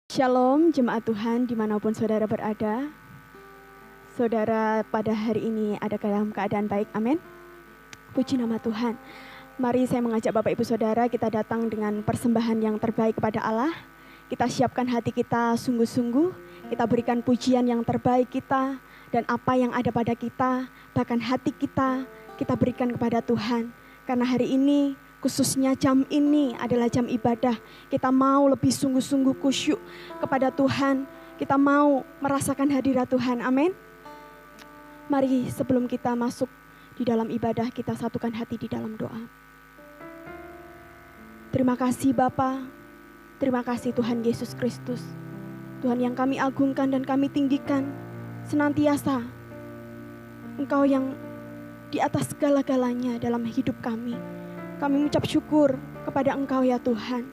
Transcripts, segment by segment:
Shalom jemaat Tuhan dimanapun saudara berada. Saudara pada hari ini ada dalam keadaan baik, amin. Puji nama Tuhan. Mari saya mengajak Bapak Ibu Saudara kita datang dengan persembahan yang terbaik kepada Allah. Kita siapkan hati kita sungguh-sungguh, kita berikan pujian yang terbaik kita dan apa yang ada pada kita, bahkan hati kita berikan kepada Tuhan. Karena hari ini khususnya jam ini adalah jam ibadah. Kita mau lebih sungguh-sungguh khusyuk kepada Tuhan. Kita mau merasakan hadirat Tuhan. Amin. Mari sebelum kita masuk di dalam ibadah, kita satukan hati di dalam doa. Terima kasih Bapa. Terima kasih Tuhan Yesus Kristus. Tuhan yang kami agungkan dan kami tinggikan senantiasa. Engkau yang di atas segala-galanya dalam hidup kami. Kami mengucap syukur kepada Engkau ya Tuhan.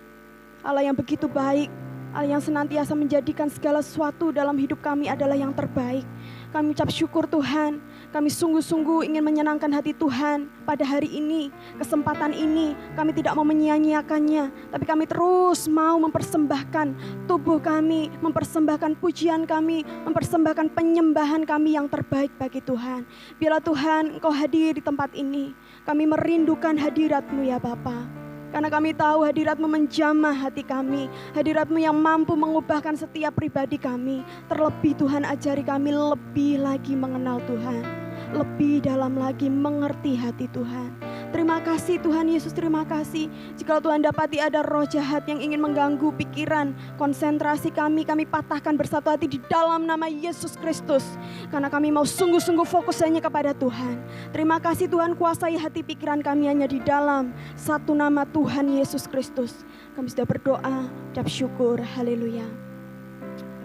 Allah yang begitu baik, Allah yang senantiasa menjadikan segala sesuatu dalam hidup kami adalah yang terbaik. Kami mengucap syukur Tuhan, kami sungguh-sungguh ingin menyenangkan hati Tuhan pada hari ini. Kesempatan ini kami tidak mau menyia-nyiakannya, tapi kami terus mau mempersembahkan tubuh kami, mempersembahkan pujian kami, mempersembahkan penyembahan kami yang terbaik bagi Tuhan. Biarlah Tuhan Engkau hadir di tempat ini. Kami merindukan hadirat-Mu ya Bapa. Karena kami tahu hadirat-Mu menjamah hati kami. Hadirat-Mu yang mampu mengubahkan setiap pribadi kami. Terlebih Tuhan ajari kami lebih lagi mengenal Tuhan. Lebih dalam lagi mengerti hati Tuhan. Terima kasih Tuhan Yesus, terima kasih. Jika Tuhan dapati ada roh jahat yang ingin mengganggu pikiran, konsentrasi kami patahkan bersatu hati di dalam nama Yesus Kristus. Karena kami mau sungguh-sungguh fokus hanya kepada Tuhan. Terima kasih Tuhan, kuasai hati pikiran kami hanya di dalam satu nama Tuhan Yesus Kristus. Kami sudah berdoa, ucap syukur, haleluya.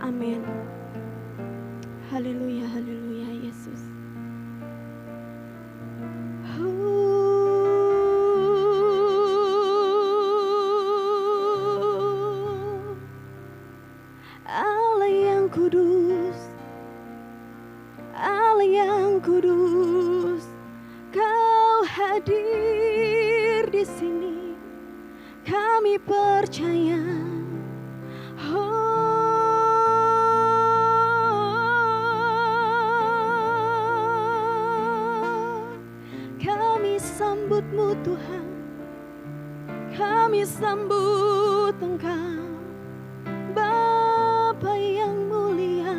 Amin. Haleluya, haleluya Yesus. Allah yang kudus, Allah yang kudus, Kau hadir di sini, kami percaya. Kami sambut-Mu Tuhan, kami sambut Engkau, Bapa yang mulia.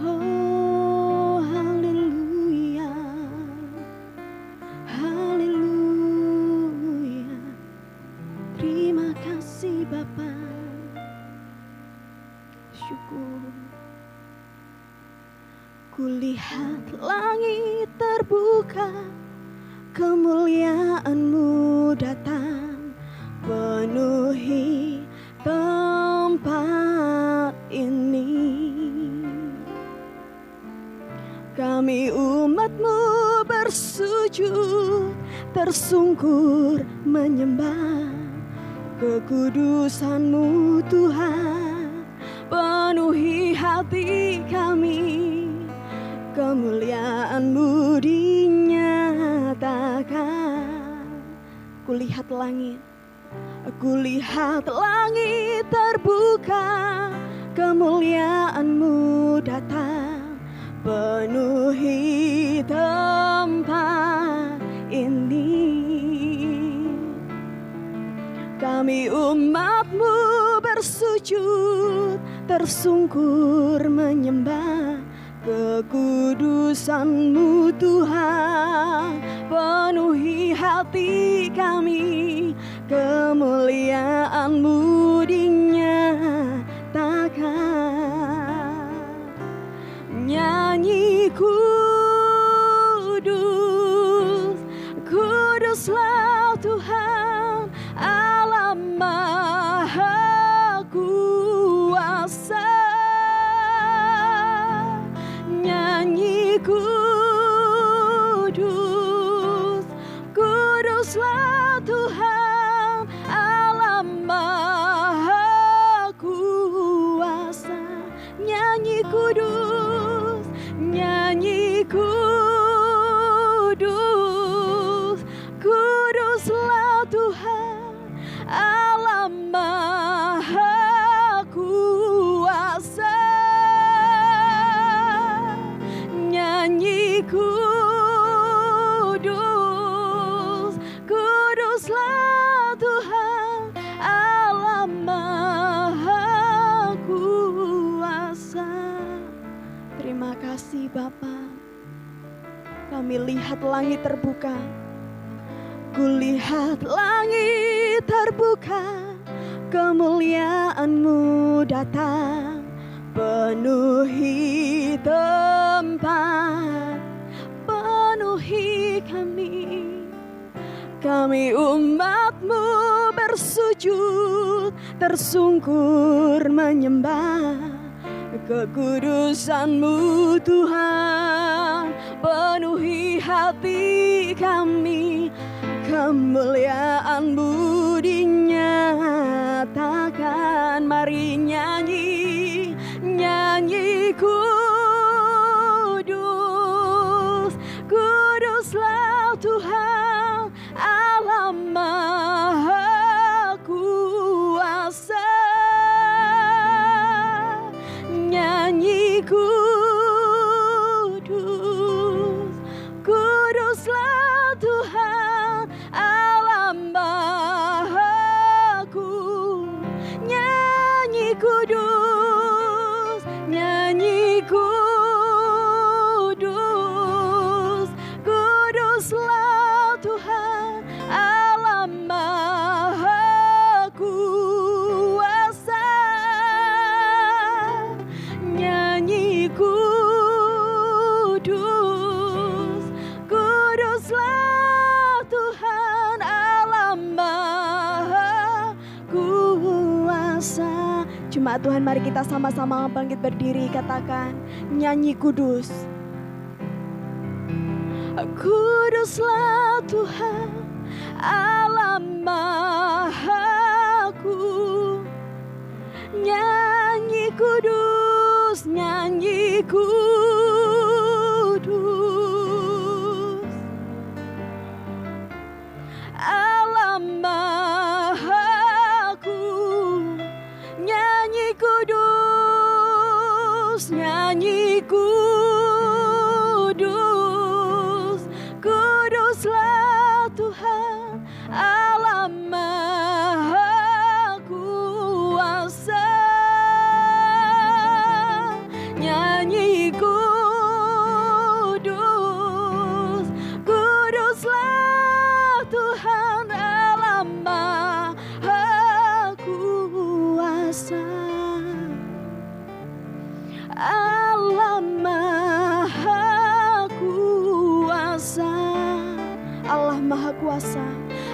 Oh haleluya, haleluya. Terima kasih Bapa. Syukur. Kulihat langit terbuka, kemuliaan-Mu datang, penuhi tempat ini. Kami umat-Mu bersujud, tersungkur menyembah kekudusan-Mu Tuhan. Penuhi hati kami, kemuliaan-Mu dinyatakan. Kulihat langit, kulihat langit terbuka, kemuliaan-Mu datang, penuhi tempat ini. Kami umat-Mu bersujud, tersungkur menyembah kekudusan-Mu Tuhan. Penuhi hati kami, kemuliaan-Mu dinyatakan. Nyanyi kudus, kuduslah Tuhan Allah Maha Kuasa. Nyanyi kudus, kuduslah Tuhan Allah Maha Kuasa. Nyanyi kudus, nyanyi kudus, kuduslah Tuhan Allah Maha Kami lihat langit terbuka. Kulihat langit terbuka, kemuliaan-Mu datang, penuhi tempat, penuhi kami. Kami umat-Mu bersujud, tersungkur menyembah kekudusan-Mu Tuhan. Penuhi hati kami, kemuliaan-Mu dinyatakan. Mari nyanyi, nyanyi kudus, kuduslah Tuhan Allah Maha Kuasa. Nyanyi kudus, kuduslah Tuhan Allah Maha Kuasa. Nyanyi kudus, nyanyi kudus, kuduslah Tuhan Allah Maha Kuasa. Nyanyi kudus, kuduslah Tuhan Allah Maha Kuasa. Jemaat Tuhan, mari kita sama-sama bangkit berdiri, katakan nyanyi kudus. Kuduslah Tuhan Allah Maha Kuasa. Nyanyi kudus, nyanyi kudus, Allah Maha Kuasa. Nyanyi kudus, nyanyi kudus, kuduslah Tuhan Allah Maha Kuasa. Nyanyi kudus, kuduslah Tuhan Allah Maha Kuasa. Allah Maha Kuasa, Allah Maha Kuasa,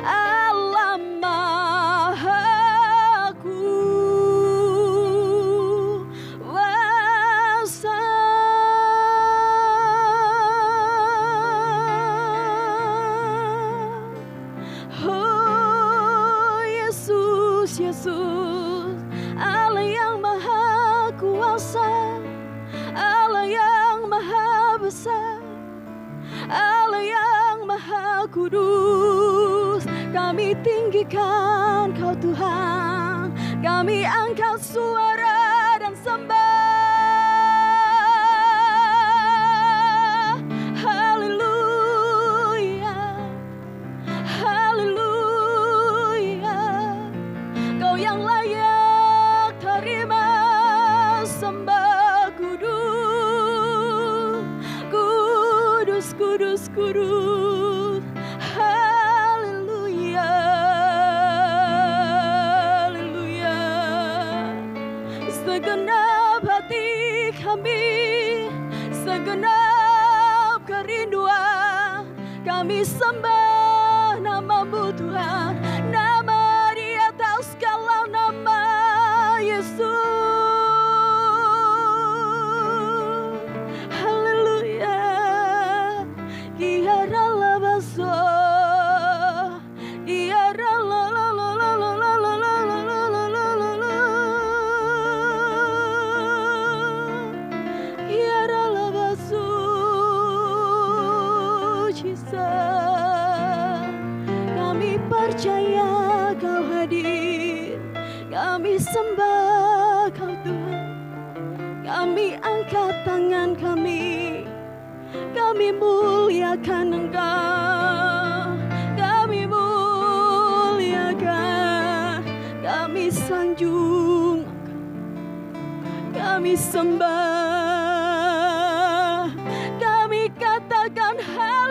Allah Maha Kuasa. Oh Yesus, Yesus, Allah yang Maha Kuasa, Allah yang Maha Besar, Allah yang Maha Kudus. Kami tinggikan Kau Tuhan, kami angkat suara dan sembah. Haleluya, haleluya. Kau yang layak terima sembah. Kudus, kudus, kudus, kudus. Haleluya, haleluya. Segenap hati kami, segenap kerinduan kami sembah nama-Mu Tuhan, nama di atas segala nama, Yesus. Haleluya. Kiara labaso, kiara la la la la la la la la la la la la la. Kiara labaso, Jesus. Kami percaya Kau hadir, kami sembah Kau Tuhan, kami angkat tangan kami muliakan Engkau, kami muliakan, kami sanjung, kami sembah, kami katakan haleluya.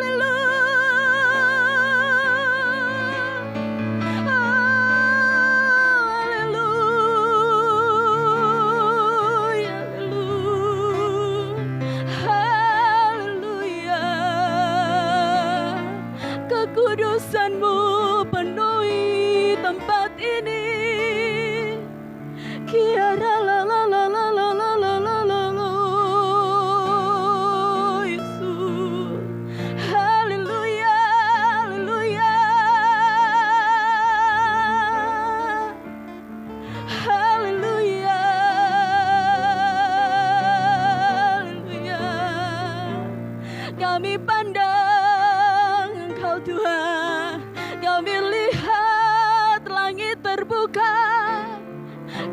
kami pandang Engkau Tuhan, kami lihat langit terbuka,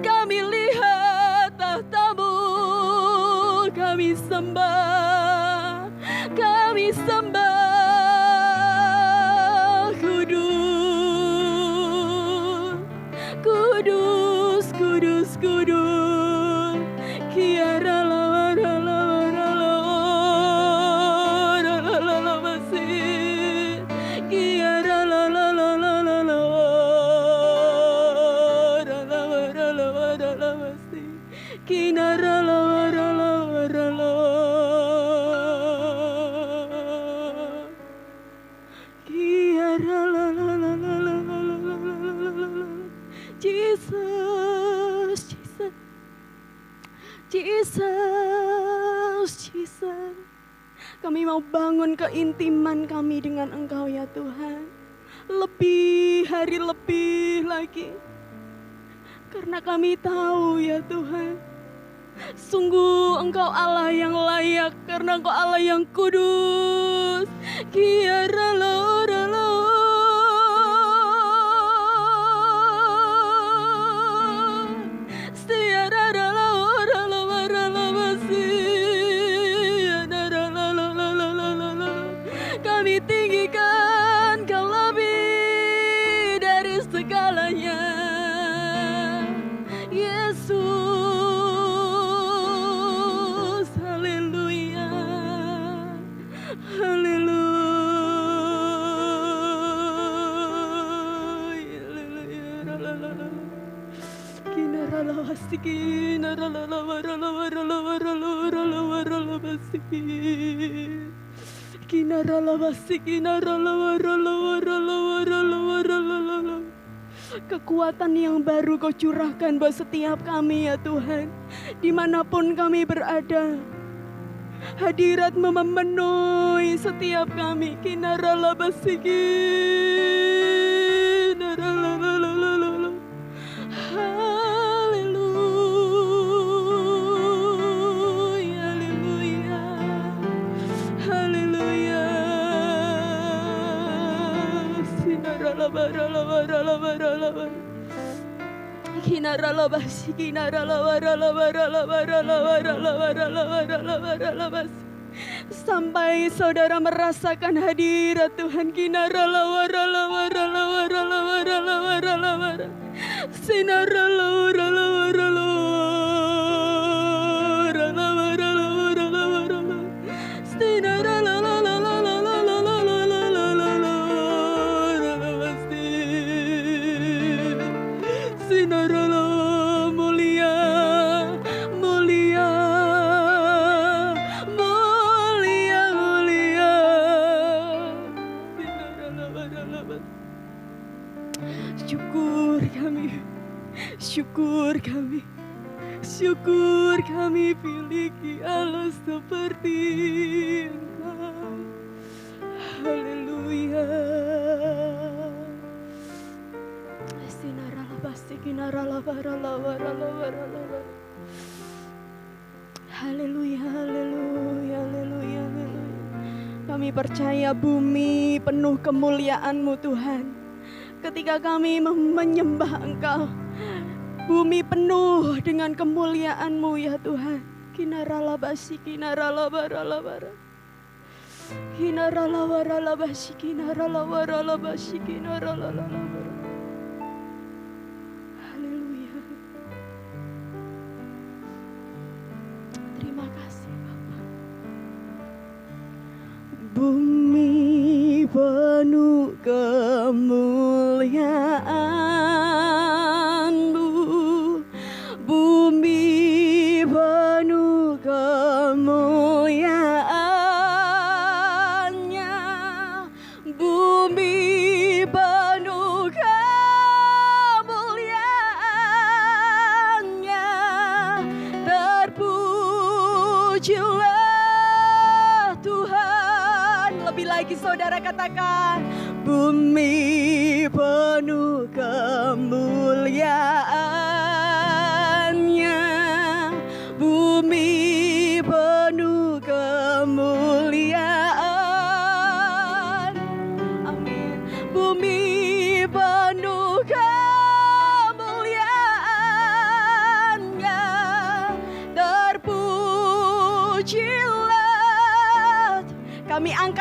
kami lihat tahta-Mu, kami sembah, kami sembah. Kudus, kudus, kudus, kiara la la la la la masih, kiara la la la la la la masih, kinara la la la la, kiara la la la la la la. Jesus, Jesus, Jesus, Jesus. Kami mau bangun keintiman kami dengan Engkau ya Tuhan. Lebih hari lebih lagi. Karena kami tahu ya Tuhan, sungguh Engkau Allah yang layak, karena Engkau Allah yang kudus. Kiara lo lo. Kami tinggikan Kau lebih dari segalanya, Yesus. Haleluya, haleluya. Kinara kekuatan yang baru Kau curahkan buat setiap kami ya Tuhan. Dimanapun kami berada, hadirat-Mu memenuhi setiap kami. Kinara sampai saudara merasakan hadirat Tuhan. Syukur kami miliki Allah seperti Engkau. Haleluya. Haleluya, haleluya, haleluya. Kami percaya bumi penuh kemuliaan-Mu Tuhan. Ketika kami menyembah Engkau, bumi penuh dengan kemuliaan-Mu ya Tuhan. Kinaralabasi, kinaralabaralabara. Kinaralawaralabasi, kinaralawaralabasi, kinaralalalabara. Haleluya. Terima kasih Bapak. Bumi penuh kemuliaan-Mu, bumi penuh kemuliaan-Nya, bumi penuh kemuliaan-Nya. Terpujilah Tuhan. Lebih lagi saudara katakan, bumi penuh kemuliaan-Nya, bumi penuh kemuliaan.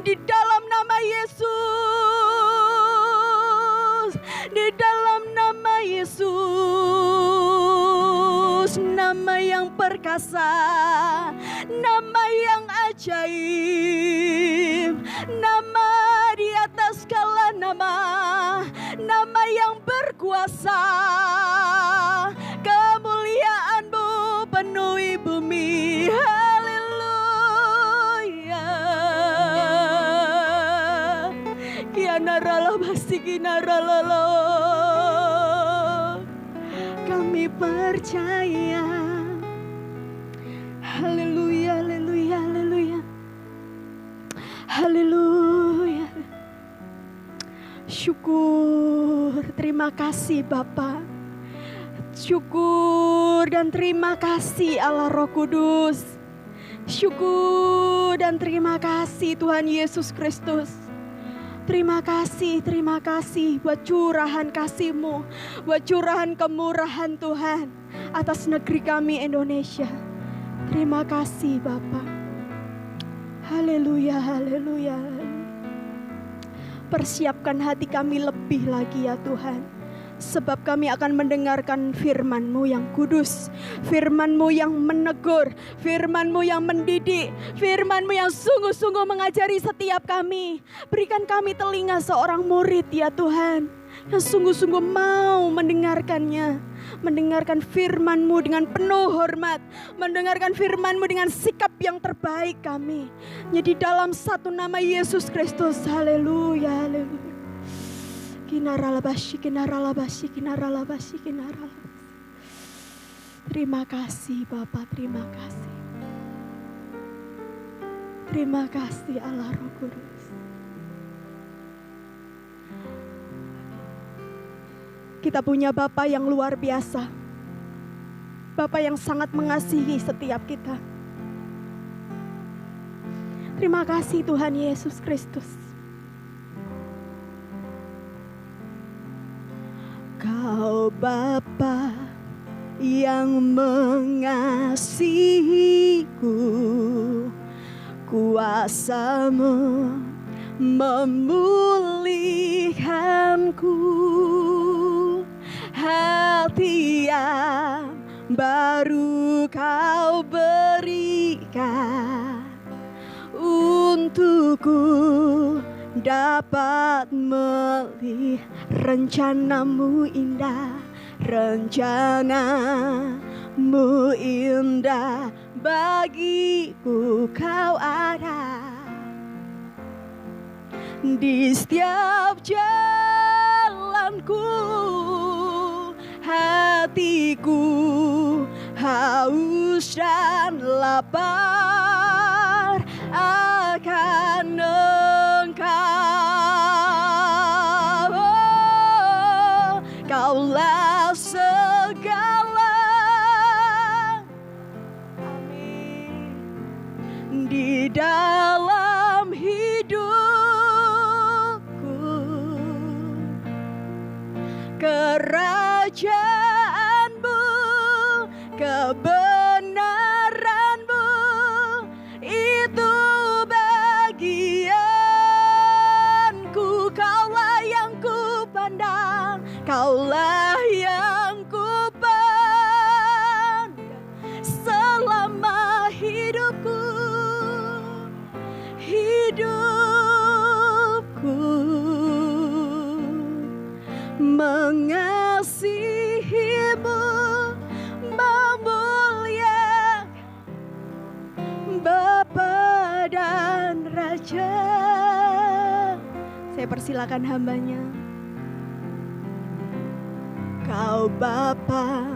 di dalam nama Yesus, di dalam nama Yesus, nama yang perkasa, nama yang ajaib, nama di atas segala nama, nama yang berkuasa. Kemuliaan-Mu penuhi bumi. Haleluya. Kianarala basikinarala. Kami percaya. Haleluya, haleluya, haleluya. Haleluya. Syukur, terima kasih Bapa. Syukur dan terima kasih Allah Roh Kudus. Syukur dan terima kasih Tuhan Yesus Kristus. Terima kasih buat curahan kasih-Mu, buat curahan kemurahan Tuhan atas negeri kami Indonesia. Terima kasih Bapa. Haleluya, haleluya. Persiapkan hati kami lebih lagi ya Tuhan. Sebab kami akan mendengarkan firman-Mu yang kudus, firman-Mu yang menegur, firman-Mu yang mendidik, firman-Mu yang sungguh-sungguh mengajari setiap kami. Berikan kami telinga seorang murid ya Tuhan, yang sungguh-sungguh mau mendengarkannya. Mendengarkan firman-Mu dengan penuh hormat, mendengarkan firman-Mu dengan sikap yang terbaik kami. Jadi dalam satu nama Yesus Kristus, haleluya, haleluya. Kinaralabashi, kinaralabashi, kinaralabashi, kinaralabashi. Terima kasih Bapa, terima kasih. Terima kasih Allah Roh Kudus. Kita punya Bapa yang luar biasa. Bapa yang sangat mengasihi setiap kita. Terima kasih Tuhan Yesus Kristus. Kau Bapa yang mengasihiku, kuasa-Mu memulihkanku, hati yang baru Kau berikan untukku dapat melihat rencana-Mu indah, rencana-Mu indah bagiku. Kau ada di setiap jalanku, hatiku haus dan lapar akan Engkau. Kaulah segala, amin, di dalam hidupku. Kerajaan-Mu, kebenaran-Mu, itu bagianku. Kaulah yang ku pandang, Kaulah yang ku pandang selama hidupku, hidupku mengasihi-Mu, memuliakan Bapa dan Raja. Saya persilakan hambanya. Kau Bapa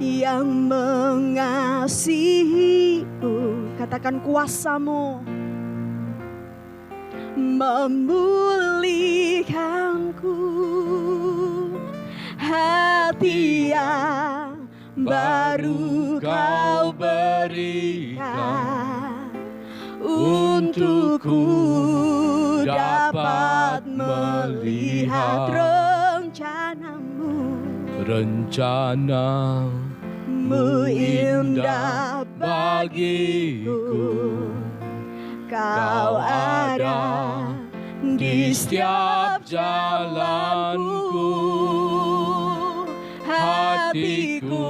yang mengasihiku, katakan kuasa-Mu memulihkanku, hati yang baru Kau berikan untukku dapat melihat rencana-Mu, rencana-Mu indah bagiku. Kau ada di setiap jalanku, hatiku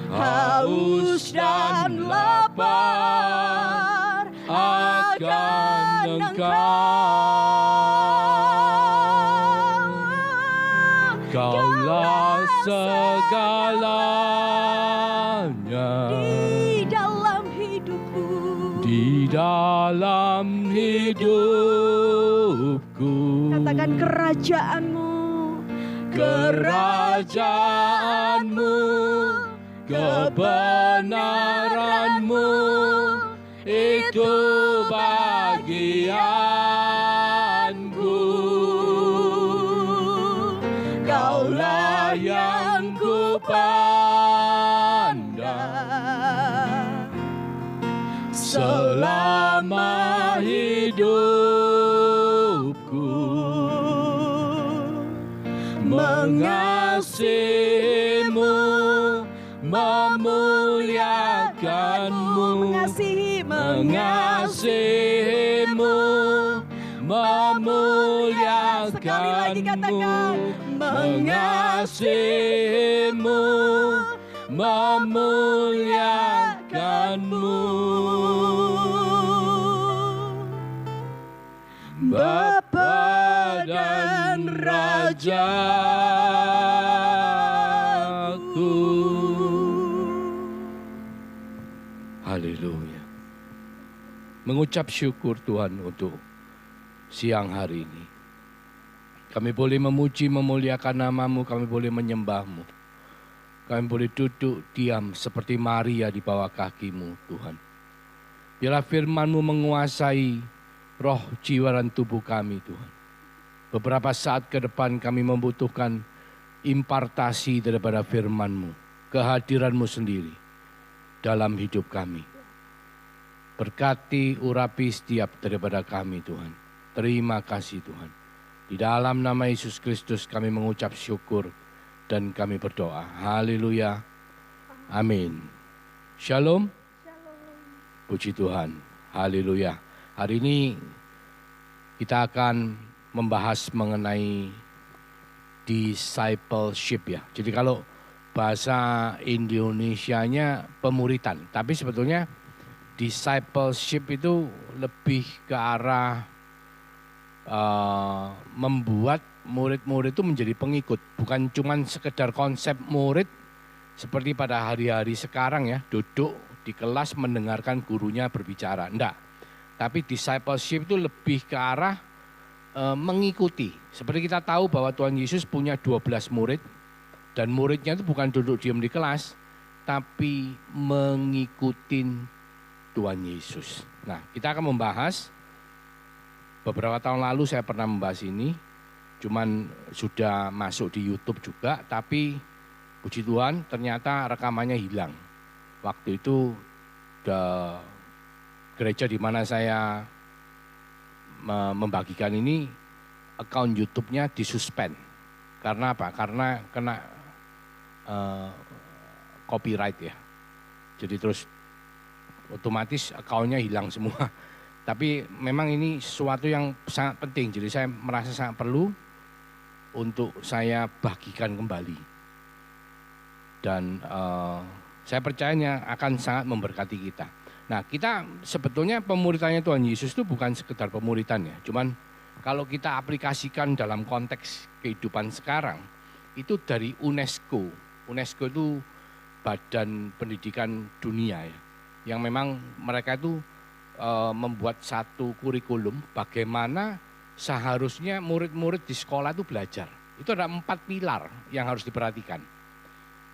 haus dan lapar akan Engkau. Kaulah segalanya di dalam hidupku, di dalam hidupku. Katakan kerajaanmu, kerajaanmu, kebenaranmu, itu bagianku. Kaulah yang ku pandang selama hidupku, mengasihimu, memuliakanmu, mengasihimu, memuliakanmu, sekali lagi katakan, mengasihimu, memuliakanmu, Bapa dan Rajaku. Haleluya. Mengucap syukur Tuhan untuk siang hari ini. Kami boleh memuji, memuliakan nama-Mu, kami boleh menyembah-Mu. Kami boleh duduk diam seperti Maria di bawah kaki-Mu Tuhan. Biarlah firman-Mu menguasai roh, jiwa, dan tubuh kami Tuhan. Beberapa saat ke depan kami membutuhkan impartasi daripada firman-Mu, kehadiran-Mu sendiri dalam hidup kami. Berkati, urapi setiap daripada kami Tuhan. Terima kasih Tuhan. Di dalam nama Yesus Kristus kami mengucap syukur dan kami berdoa. Haleluya. Amin. Shalom. Puji Tuhan. Haleluya. Hari ini kita akan membahas mengenai discipleship ya. Jadi kalau bahasa Indonesianya pemuritan, tapi sebetulnya discipleship itu lebih ke arah membuat murid-murid itu menjadi pengikut. Bukan cuma sekedar konsep murid seperti pada hari-hari sekarang ya, duduk di kelas mendengarkan gurunya berbicara. Enggak. Tapi discipleship itu lebih ke arah mengikuti. Seperti kita tahu bahwa Tuhan Yesus punya 12 murid. Dan muridnya itu bukan duduk diam di kelas, tapi mengikuti Tuhan Yesus. Nah, kita akan membahas, beberapa tahun lalu saya pernah membahas ini, cuman sudah masuk di YouTube juga, tapi puji Tuhan ternyata rekamannya hilang. Waktu itu gereja di mana saya membagikan ini, akun YouTube-nya disuspend. Karena apa? Karena kena copyright ya. Jadi terus otomatis akunnya hilang semua. Tapi memang ini sesuatu yang sangat penting, jadi saya merasa sangat perlu untuk saya bagikan kembali. Dan saya percayanya akan sangat memberkati kita. Nah, kita sebetulnya pemuritannya Tuhan Yesus itu bukan sekedar pemuritan ya. Cuman kalau kita aplikasikan dalam konteks kehidupan sekarang, itu dari UNESCO. UNESCO itu Badan Pendidikan Dunia ya. Yang memang mereka itu membuat satu kurikulum bagaimana seharusnya murid-murid di sekolah itu belajar. Itu ada 4 pilar yang harus diperhatikan.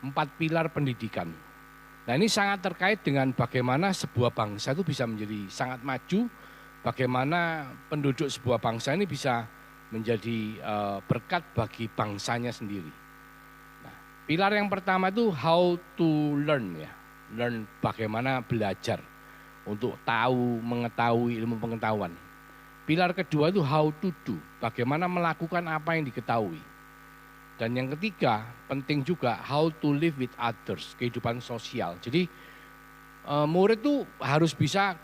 4 pilar pendidikan. Nah, ini sangat terkait dengan bagaimana sebuah bangsa itu bisa menjadi sangat maju, bagaimana penduduk sebuah bangsa ini bisa menjadi berkat bagi bangsanya sendiri. Nah, pilar yang pertama itu how to learn ya. Learn bagaimana belajar. Untuk tahu, mengetahui ilmu pengetahuan. Pilar kedua itu how to do, bagaimana melakukan apa yang diketahui. Dan yang ketiga, penting juga how to live with others, kehidupan sosial. Jadi murid itu harus bisa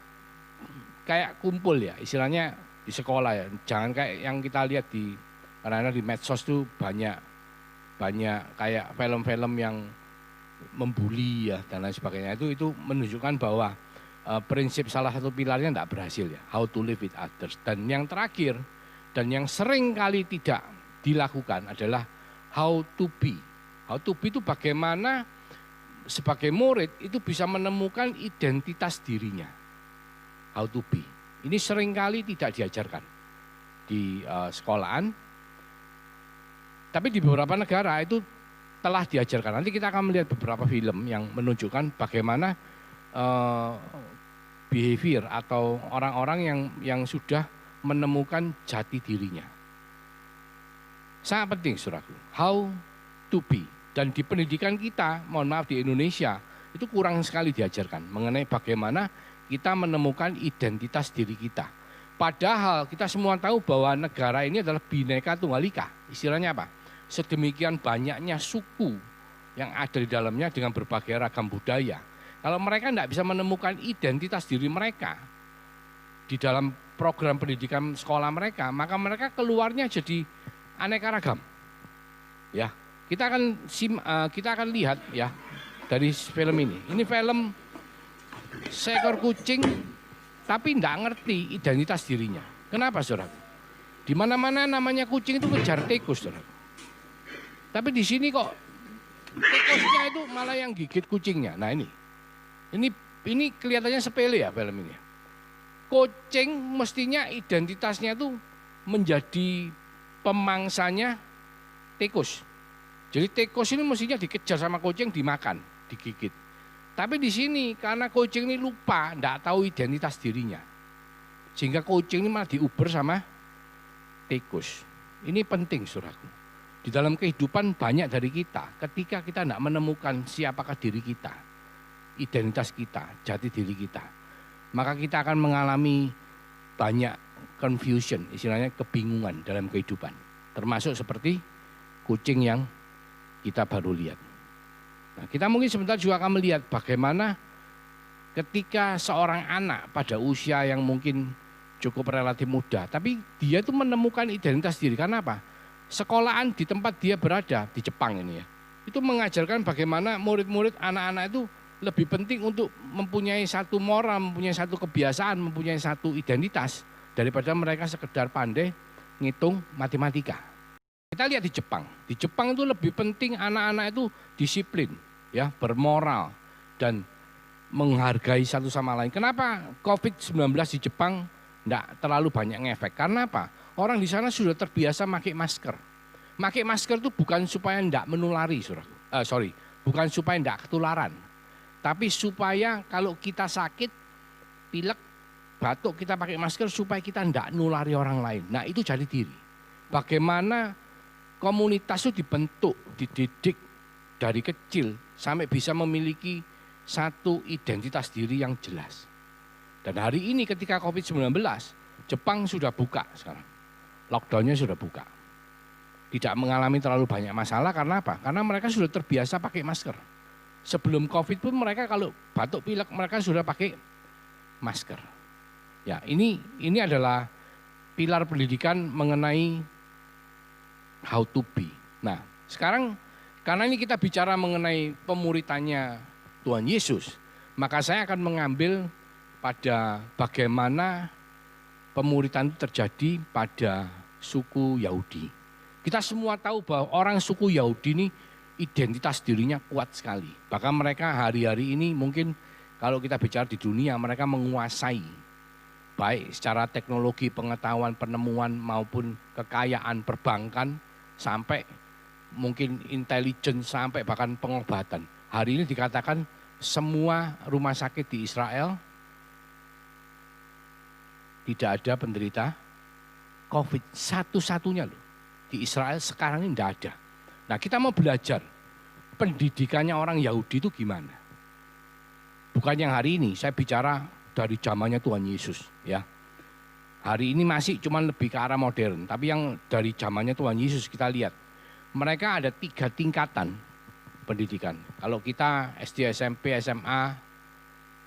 kayak kumpul ya, istilahnya di sekolah ya. Jangan kayak yang kita lihat karena di medsos tuh banyak kayak film-film yang membuli ya dan lain sebagainya. Itu menunjukkan bahwa prinsip salah satu pilarnya tidak berhasil ya, how to live with others. Dan yang terakhir dan yang sering kali tidak dilakukan adalah how to be. How to be itu bagaimana sebagai murid itu bisa menemukan identitas dirinya. How to be. Ini sering kali tidak diajarkan di sekolahan. Tapi di beberapa negara itu telah diajarkan. Nanti kita akan melihat beberapa film yang menunjukkan bagaimana behavior atau orang-orang yang sudah menemukan jati dirinya. Sangat penting, saudaraku. How to be. Dan di pendidikan kita, mohon maaf di Indonesia, itu kurang sekali diajarkan mengenai bagaimana kita menemukan identitas diri kita. Padahal kita semua tahu bahwa negara ini adalah Bhinneka Tunggal Ika. Istilahnya apa? Sedemikian banyaknya suku yang ada di dalamnya dengan berbagai ragam budaya. Kalau mereka tidak bisa menemukan identitas diri mereka di dalam program pendidikan sekolah mereka, maka mereka keluarnya jadi aneka ragam. Ya, kita akan lihat ya dari film ini. Ini film seekor kucing tapi tidak ngerti identitas dirinya. Kenapa, saudara? Di mana-mana namanya kucing itu kejar tikus, saudara. Tapi di sini kok tikusnya itu malah yang gigit kucingnya. Nah ini kelihatannya sepele ya film ini. Kucing mestinya identitasnya itu menjadi pemangsanya tikus. Jadi tikus ini mestinya dikejar sama kucing, dimakan, digigit. Tapi di sini karena kucing ini lupa, tidak tahu identitas dirinya. Sehingga kucing ini malah diuber sama tikus. Ini penting, saudaraku. Di dalam kehidupan banyak dari kita, ketika kita tidak menemukan siapakah diri kita, identitas kita, jati diri kita, maka kita akan mengalami banyak confusion, istilahnya kebingungan dalam kehidupan. Termasuk seperti kucing yang kita baru lihat. Nah, kita mungkin sebentar juga akan melihat bagaimana ketika seorang anak pada usia yang mungkin cukup relatif muda, tapi dia itu menemukan identitas diri. Karena apa? Sekolahan di tempat dia berada, di Jepang ini ya, itu mengajarkan bagaimana murid-murid anak-anak itu lebih penting untuk mempunyai satu moral, mempunyai satu kebiasaan, mempunyai satu identitas daripada mereka sekedar pandai ngitung matematika. Kita lihat di Jepang. Di Jepang itu lebih penting anak-anak itu disiplin, ya, bermoral dan menghargai satu sama lain. Kenapa COVID-19 di Jepang tidak terlalu banyak ngefek? Karena apa? Orang di sana sudah terbiasa pakai masker. Pakai masker itu bukan supaya tidak menulari, bukan supaya tidak ketularan. Tapi supaya kalau kita sakit, pilek, batuk, kita pakai masker supaya kita tidak nulari orang lain. Nah itu jati diri. Bagaimana komunitas itu dibentuk, dididik dari kecil sampai bisa memiliki satu identitas diri yang jelas. Dan hari ini ketika COVID-19, Jepang sudah buka sekarang. Lockdownnya sudah buka. Tidak mengalami terlalu banyak masalah karena apa? Karena mereka sudah terbiasa pakai masker. Sebelum COVID pun mereka kalau batuk pilek mereka sudah pakai masker. Ya, ini adalah pilar pendidikan mengenai how to be. Nah, sekarang karena ini kita bicara mengenai pemuritannya Tuhan Yesus, maka saya akan mengambil pada bagaimana pemuritan itu terjadi pada suku Yahudi. Kita semua tahu bahwa orang suku Yahudi ini identitas dirinya kuat sekali. Bahkan mereka hari-hari ini mungkin kalau kita bicara di dunia mereka menguasai baik secara teknologi, pengetahuan, penemuan maupun kekayaan perbankan sampai mungkin intelijen sampai bahkan pengobatan. Hari ini dikatakan semua rumah sakit di Israel tidak ada penderita COVID, satu-satunya loh. Di Israel sekarang ini tidak ada. Nah kita mau belajar pendidikannya orang Yahudi itu gimana. Bukan yang hari ini, saya bicara dari zamannya Tuhan Yesus. Ya. Hari ini masih cuma lebih ke arah modern, tapi yang dari zamannya Tuhan Yesus kita lihat. Mereka ada 3 tingkatan pendidikan. Kalau kita SD, SMP, SMA,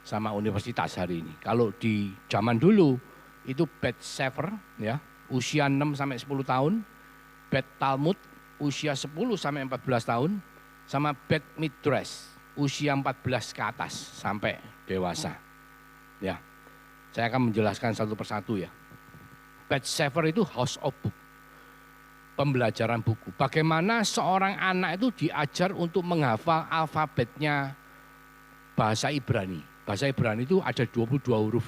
sama universitas hari ini. Kalau di zaman dulu itu Bet Sefer ya, usia 6 sampai 10 tahun, Bet Talmud usia 10 sampai 14 tahun, sama Bet Midrash usia 14 ke atas sampai dewasa. Ya. Saya akan menjelaskan satu persatu ya. Bet Sefer itu house of book. Pembelajaran buku. Bagaimana seorang anak itu diajar untuk menghafal alfabetnya bahasa Ibrani. Bahasa Ibrani itu ada 22 huruf.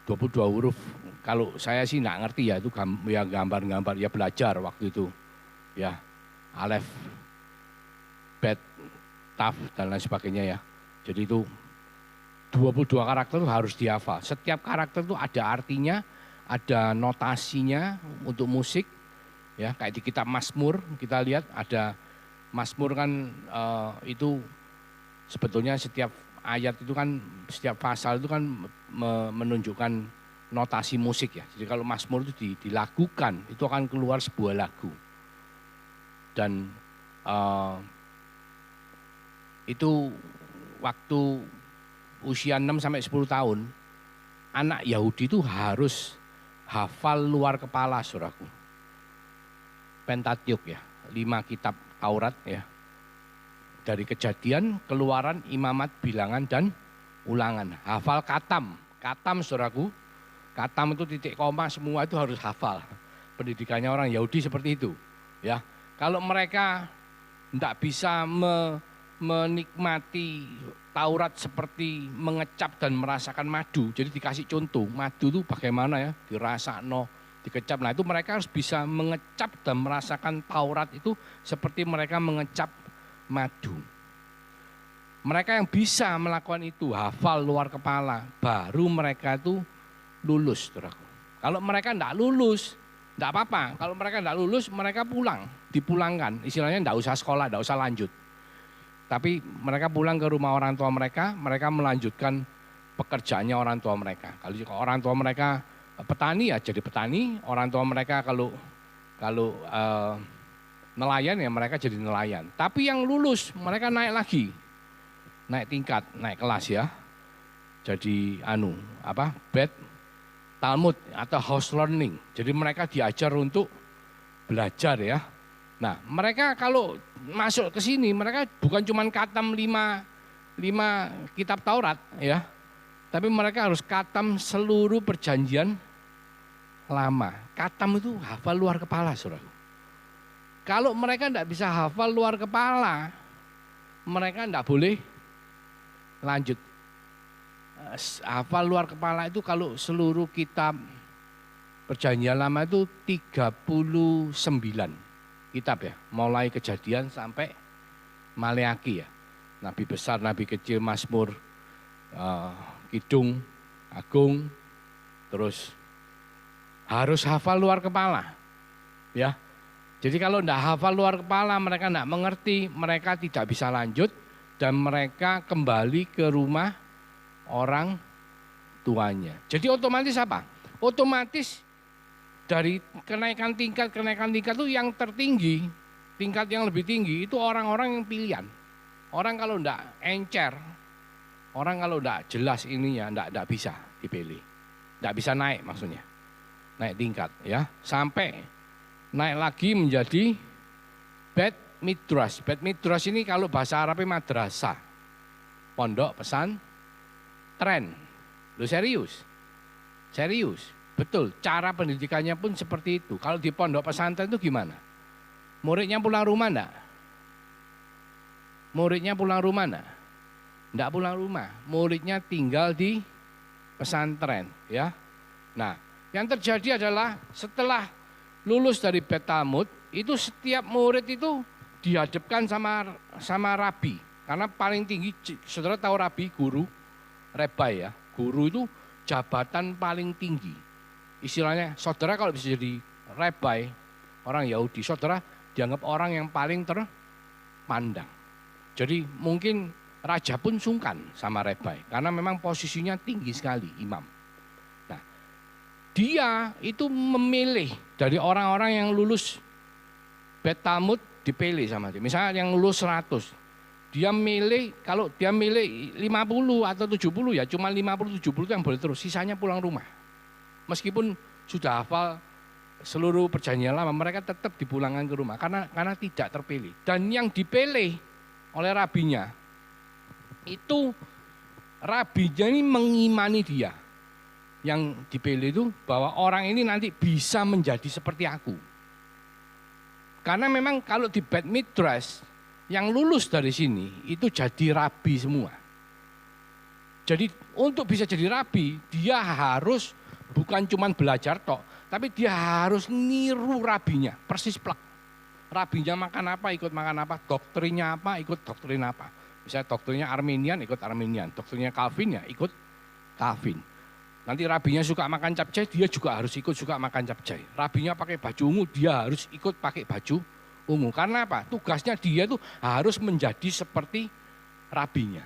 22 huruf. Kalau saya sih nggak ngerti ya, itu ya gambar-gambar, ya belajar waktu itu. Ya, Alef, Bet, Taf, dan lain sebagainya ya. Jadi itu 22 karakter itu harus dihafal. Setiap karakter itu ada artinya, ada notasinya untuk musik. Ya, kayak di kitab Mazmur kita lihat ada Mazmur kan itu sebetulnya setiap ayat itu kan, setiap pasal itu kan menunjukkan notasi musik ya. Jadi kalau Mazmur itu dilakukan, itu akan keluar sebuah lagu. Dan itu waktu usia 6 sampai 10 tahun, anak Yahudi itu harus hafal luar kepala, saudaraku. Pentateuch ya, 5 kitab Taurat ya. Dari Kejadian, Keluaran, Imamat, Bilangan, dan Ulangan. Hafal katam. Katam, saudaraku. Katam itu titik koma, semua itu harus hafal. Pendidikannya orang Yahudi seperti itu. Ya, kalau mereka tidak bisa menikmati Taurat seperti mengecap dan merasakan madu. Jadi dikasih contoh, madu itu bagaimana ya, dirasakno, dikecap. Nah itu mereka harus bisa mengecap dan merasakan Taurat itu seperti mereka mengecap madu. Mereka yang bisa melakukan itu, hafal luar kepala, baru mereka itu lulus, saudaraku. Kalau mereka tidak lulus, tidak apa-apa. Kalau mereka tidak lulus, mereka pulang, dipulangkan. Istilahnya tidak usah sekolah, tidak usah lanjut. Tapi mereka pulang ke rumah orang tua mereka melanjutkan pekerjaannya orang tua mereka. Kalau orang tua mereka petani ya jadi petani, orang tua mereka kalau nelayan ya mereka jadi nelayan. Tapi yang lulus mereka naik lagi, naik tingkat, naik kelas ya. Jadi Bet Talmud atau house learning. Jadi mereka diajar untuk belajar ya. Nah, mereka kalau masuk ke sini, mereka bukan cuma khatam 5 kitab Taurat ya. Tapi mereka harus khatam seluruh perjanjian lama. Khatam itu hafal luar kepala, saudara. Kalau mereka tidak bisa hafal luar kepala, mereka tidak boleh lanjut. Hafal luar kepala itu kalau seluruh kitab perjanjian lama itu 39 kitab ya, mulai Kejadian sampai Maleaki ya. Nabi besar, nabi kecil, Mazmur, Kidung, Agung, terus harus hafal luar kepala ya. Jadi kalau tidak hafal luar kepala, mereka tidak mengerti, mereka tidak bisa lanjut dan mereka kembali ke rumah orang tuanya. Jadi otomatis apa? Otomatis dari kenaikan tingkat itu yang tertinggi, tingkat yang lebih tinggi itu orang-orang yang pilihan. Orang kalau enggak encer, orang kalau enggak jelas ininya enggak bisa dipilih. Enggak bisa naik maksudnya. Naik tingkat ya, sampai naik lagi menjadi Bet Midrash. Bet Midrash ini kalau bahasa Arabnya madrasah. Pondok pesantren. Lu serius? Serius. Betul, cara pendidikannya pun seperti itu. Kalau di pondok pesantren itu gimana? Muridnya pulang rumah enggak? Muridnya pulang rumah enggak? Enggak pulang rumah. Muridnya tinggal di pesantren, ya. Nah, yang terjadi adalah setelah lulus dari Bet Talmud, itu setiap murid itu dihadapkan sama rabi. Karena paling tinggi, saudara tahu rabi, guru, rebai ya. Guru itu jabatan paling tinggi. Istilahnya saudara kalau bisa jadi rebai, orang Yahudi, saudara dianggap orang yang paling terpandang. Jadi mungkin raja pun sungkan sama rebai, karena memang posisinya tinggi sekali imam. Nah, dia itu memilih dari orang-orang yang lulus Bet Talmud, dipilih sama dia. Misalnya yang lulus 100, Dia milih, kalau dia milih 50 atau 70 ya cuma 50-70 itu yang boleh terus, sisanya pulang rumah. Meskipun sudah hafal seluruh perjanjian lama, mereka tetap dipulangkan ke rumah karena tidak terpilih. Dan yang dipilih oleh rabinya, itu rabinya ini mengimani dia. Yang dipilih itu bahwa orang ini nanti bisa menjadi seperti aku. Karena memang kalau di Beit Midrash, yang lulus dari sini itu jadi rabi semua. Jadi untuk bisa jadi rabi, dia harus bukan cuma belajar tok, tapi dia harus niru rabinya, persis plak. Rabinya makan apa, ikut makan apa, doktrinnya apa, ikut doktrin apa. Misalnya doktrinnya Arminian, ikut Arminian, doktrinnya Calvin ya ikut Calvin. Nanti rabinya suka makan capcay, dia juga harus ikut suka makan capcay. Rabinya pakai baju ungu, dia harus ikut pakai baju ungu. Karena apa? Tugasnya dia tuh harus menjadi seperti rabinya.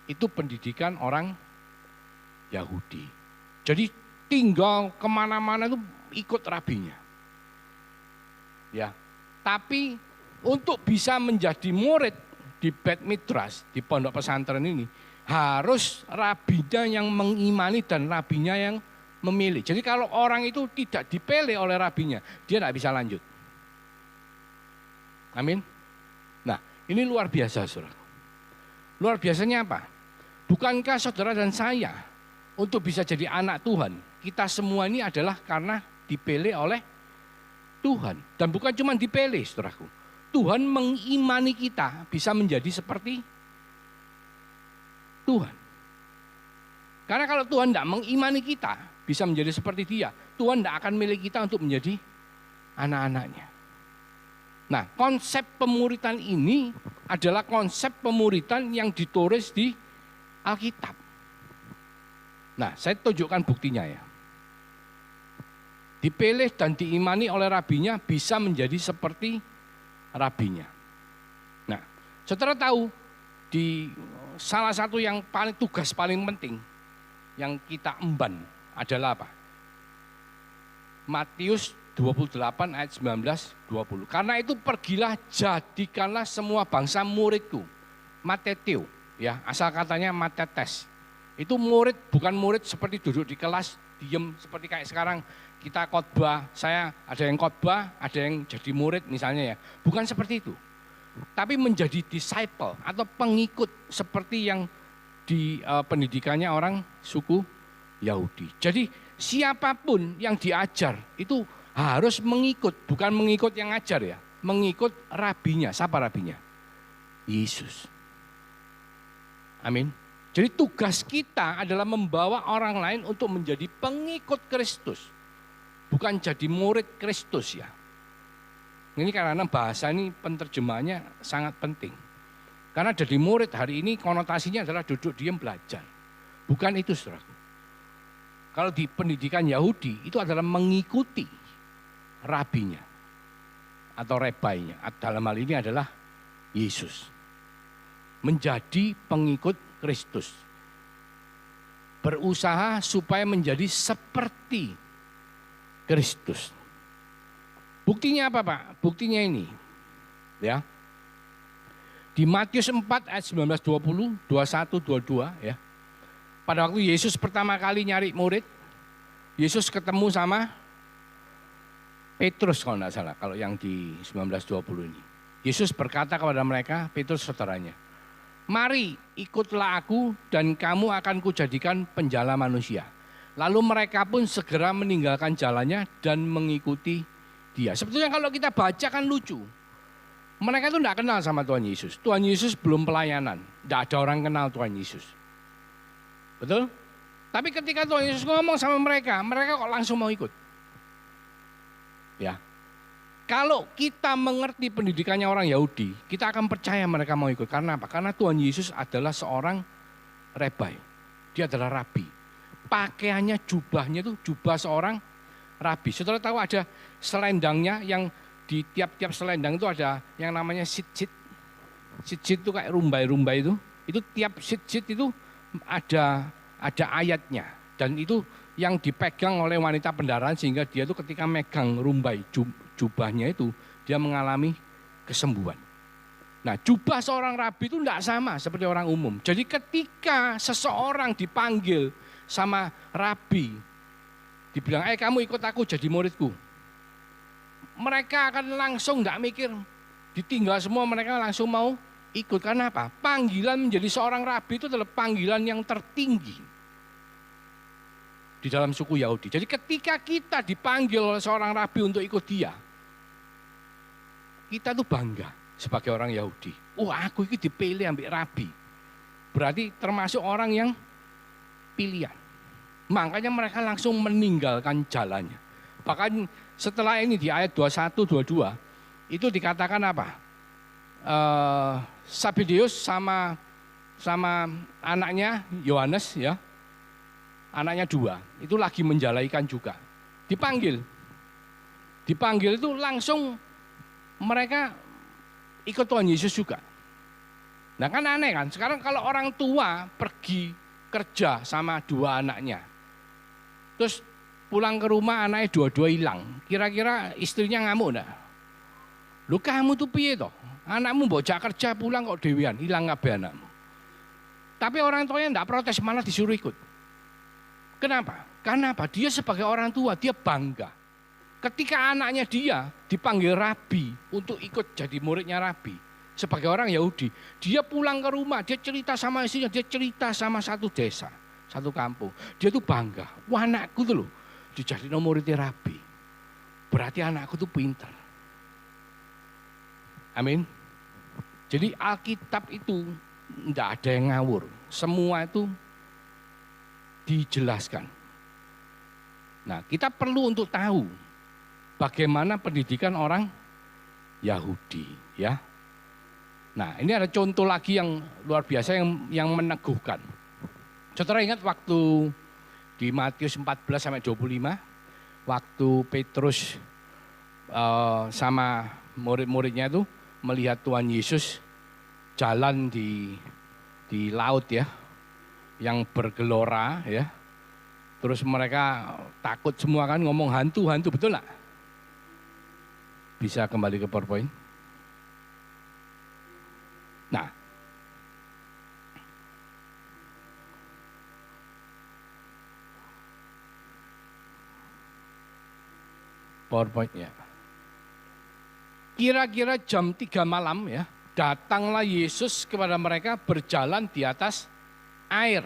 Itu pendidikan orang Yahudi. Jadi tinggal kemana-mana itu ikut rabinya. Ya, tapi untuk bisa menjadi murid di Beit Midrash, di pondok pesantren ini, harus rabinya yang mengimani dan rabinya yang memilih. Jadi kalau orang itu tidak dipilih oleh rabinya, dia tidak bisa lanjut. Amin. Nah, ini luar biasa, saudara. Luar biasanya apa? Bukankah saudara dan saya untuk bisa jadi anak Tuhan, kita semua ini adalah karena dipilih oleh Tuhan. Dan bukan cuma dipilih, saudaraku. Tuhan mengimani kita bisa menjadi seperti Tuhan. Karena kalau Tuhan tidak mengimani kita bisa menjadi seperti dia, Tuhan tidak akan milih kita untuk menjadi anak-anaknya. Nah, konsep pemuritan ini adalah konsep pemuritan yang ditulis di Alkitab. Nah, saya tunjukkan buktinya ya. Dipilih dan diimani oleh rabinya bisa menjadi seperti rabinya. Nah, saudara tahu di salah satu yang paling tugas paling penting yang kita emban adalah apa? Matius 28 ayat 19-20. Karena itu pergilah jadikanlah semua bangsa muridku. Mateteo ya, asal katanya matetes. Itu murid, bukan murid seperti duduk di kelas diem seperti kayak sekarang kita khotbah, saya ada yang khotbah, ada yang jadi murid misalnya ya. Bukan seperti itu. Tapi menjadi disciple atau pengikut seperti yang di pendidikannya orang suku Yahudi. Jadi siapapun yang diajar itu harus mengikut, bukan mengikut yang ngajar ya, mengikut rabinya. Siapa rabinya? Yesus. Amin. Jadi tugas kita adalah membawa orang lain untuk menjadi pengikut Kristus. Bukan jadi murid Kristus ya. Ini karena bahasa ini penerjemahannya sangat penting. Karena jadi murid hari ini konotasinya adalah duduk diam belajar. Bukan itu, saudara. Kalau di pendidikan Yahudi itu adalah mengikuti rabinya atau rebainya. Dalam hal ini adalah Yesus. Menjadi pengikut Kristus. Berusaha supaya menjadi seperti Kristus. Buktinya apa, Pak? Buktinya ini. Ya. Di Matius 4 ayat 19-20, 21-22 ya. Pada waktu Yesus pertama kali nyari murid, Yesus ketemu sama Petrus kalau tidak salah, kalau yang di 19-20 ini. Yesus berkata kepada mereka, Petrus saudaranya, mari ikutlah aku dan kamu akan kujadikan penjala manusia. Lalu mereka pun segera meninggalkan jalannya dan mengikuti dia. Sebetulnya kalau kita baca kan lucu. Mereka itu tidak kenal sama Tuhan Yesus. Tuhan Yesus belum pelayanan. Tidak ada orang kenal Tuhan Yesus. Betul? Tapi ketika Tuhan Yesus ngomong sama mereka, mereka kok langsung mau ikut. Ya. Kalau kita mengerti pendidikannya orang Yahudi, kita akan percaya mereka mau ikut. Karena apa? Karena Tuhan Yesus adalah seorang rabai. Dia adalah rabi. Pakaiannya, jubahnya itu jubah seorang rabi. Saudara tahu ada selendangnya yang di tiap-tiap selendang itu ada yang namanya sit-sit. Sit-sit itu kayak rumbai-rumbai itu. Itu tiap sit-sit itu ada ayatnya. Dan itu yang dipegang oleh wanita pendaraan sehingga dia itu ketika megang rumbai jubahnya itu dia mengalami kesembuhan. Nah, jubah seorang rabi itu tidak sama seperti orang umum. Jadi ketika seseorang dipanggil sama rabi, dibilang, kamu ikut aku jadi muridku. Mereka akan langsung tidak mikir, ditinggal semua, mereka langsung mau ikut. Karena apa? Panggilan menjadi seorang rabi itu adalah panggilan yang tertinggi di dalam suku Yahudi. Jadi ketika kita dipanggil oleh seorang rabi untuk ikut dia, kita tuh bangga sebagai orang Yahudi. Aku ini dipilih ambil rabi. Berarti termasuk orang yang pilihan. Makanya mereka langsung meninggalkan jalannya. Bahkan setelah ini di ayat 21, 22, itu dikatakan apa? Sabedeus sama anaknya Yohanes, ya, anaknya 2, itu lagi menjalaikan juga. Dipanggil itu langsung mereka ikut Tuhan Yesus juga. Nah kan aneh kan, sekarang kalau orang tua pergi kerja sama 2 anaknya, terus pulang ke rumah anaknya 2-2 hilang, kira-kira istrinya ngamuk enggak? Lu kamu tuh piye toh? Anakmu bocah kerja pulang kok dewean, hilang kabeh anakmu. Tapi orang tuanya enggak protes, malah disuruh ikut. Kenapa? Karena apa? Dia sebagai orang tua, dia bangga. Ketika anaknya dia dipanggil rabi untuk ikut jadi muridnya rabi, sebagai orang Yahudi, dia pulang ke rumah, dia cerita sama istrinya, dia cerita sama satu desa, satu kampung. Dia tuh bangga, wah anakku tuh loh, dijadiin muridnya rabi. Berarti anakku tuh pintar. Amin. Jadi Alkitab itu enggak ada yang ngawur, semua itu dijelaskan. Nah, kita perlu untuk tahu bagaimana pendidikan orang Yahudi, ya. Nah, ini ada contoh lagi yang luar biasa yang meneguhkan. Saudara ingat waktu di Matius 14 sampai 25, waktu Petrus sama murid-muridnya itu melihat Tuhan Yesus jalan di laut, ya, yang bergelora, ya. Terus mereka takut semua kan, ngomong hantu-hantu, betul nggak? Bisa kembali ke PowerPoint. Nah, PowerPoint-nya. Kira-kira jam 3 malam, ya, datanglah Yesus kepada mereka berjalan di atas air.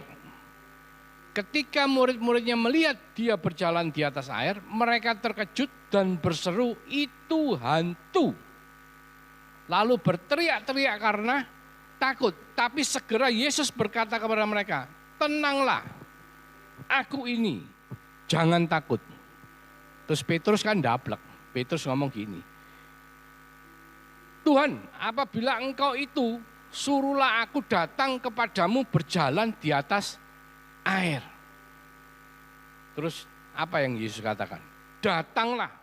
Ketika murid-muridnya melihat dia berjalan di atas air, mereka terkejut dan berseru, itu hantu. Lalu berteriak-teriak karena takut. Tapi segera Yesus berkata kepada mereka, tenanglah, aku ini, jangan takut. Terus Petrus kan dablek, Petrus ngomong gini, Tuhan, apabila engkau itu, suruhlah aku datang kepadamu berjalan di atas air. Terus apa yang Yesus katakan? Datanglah.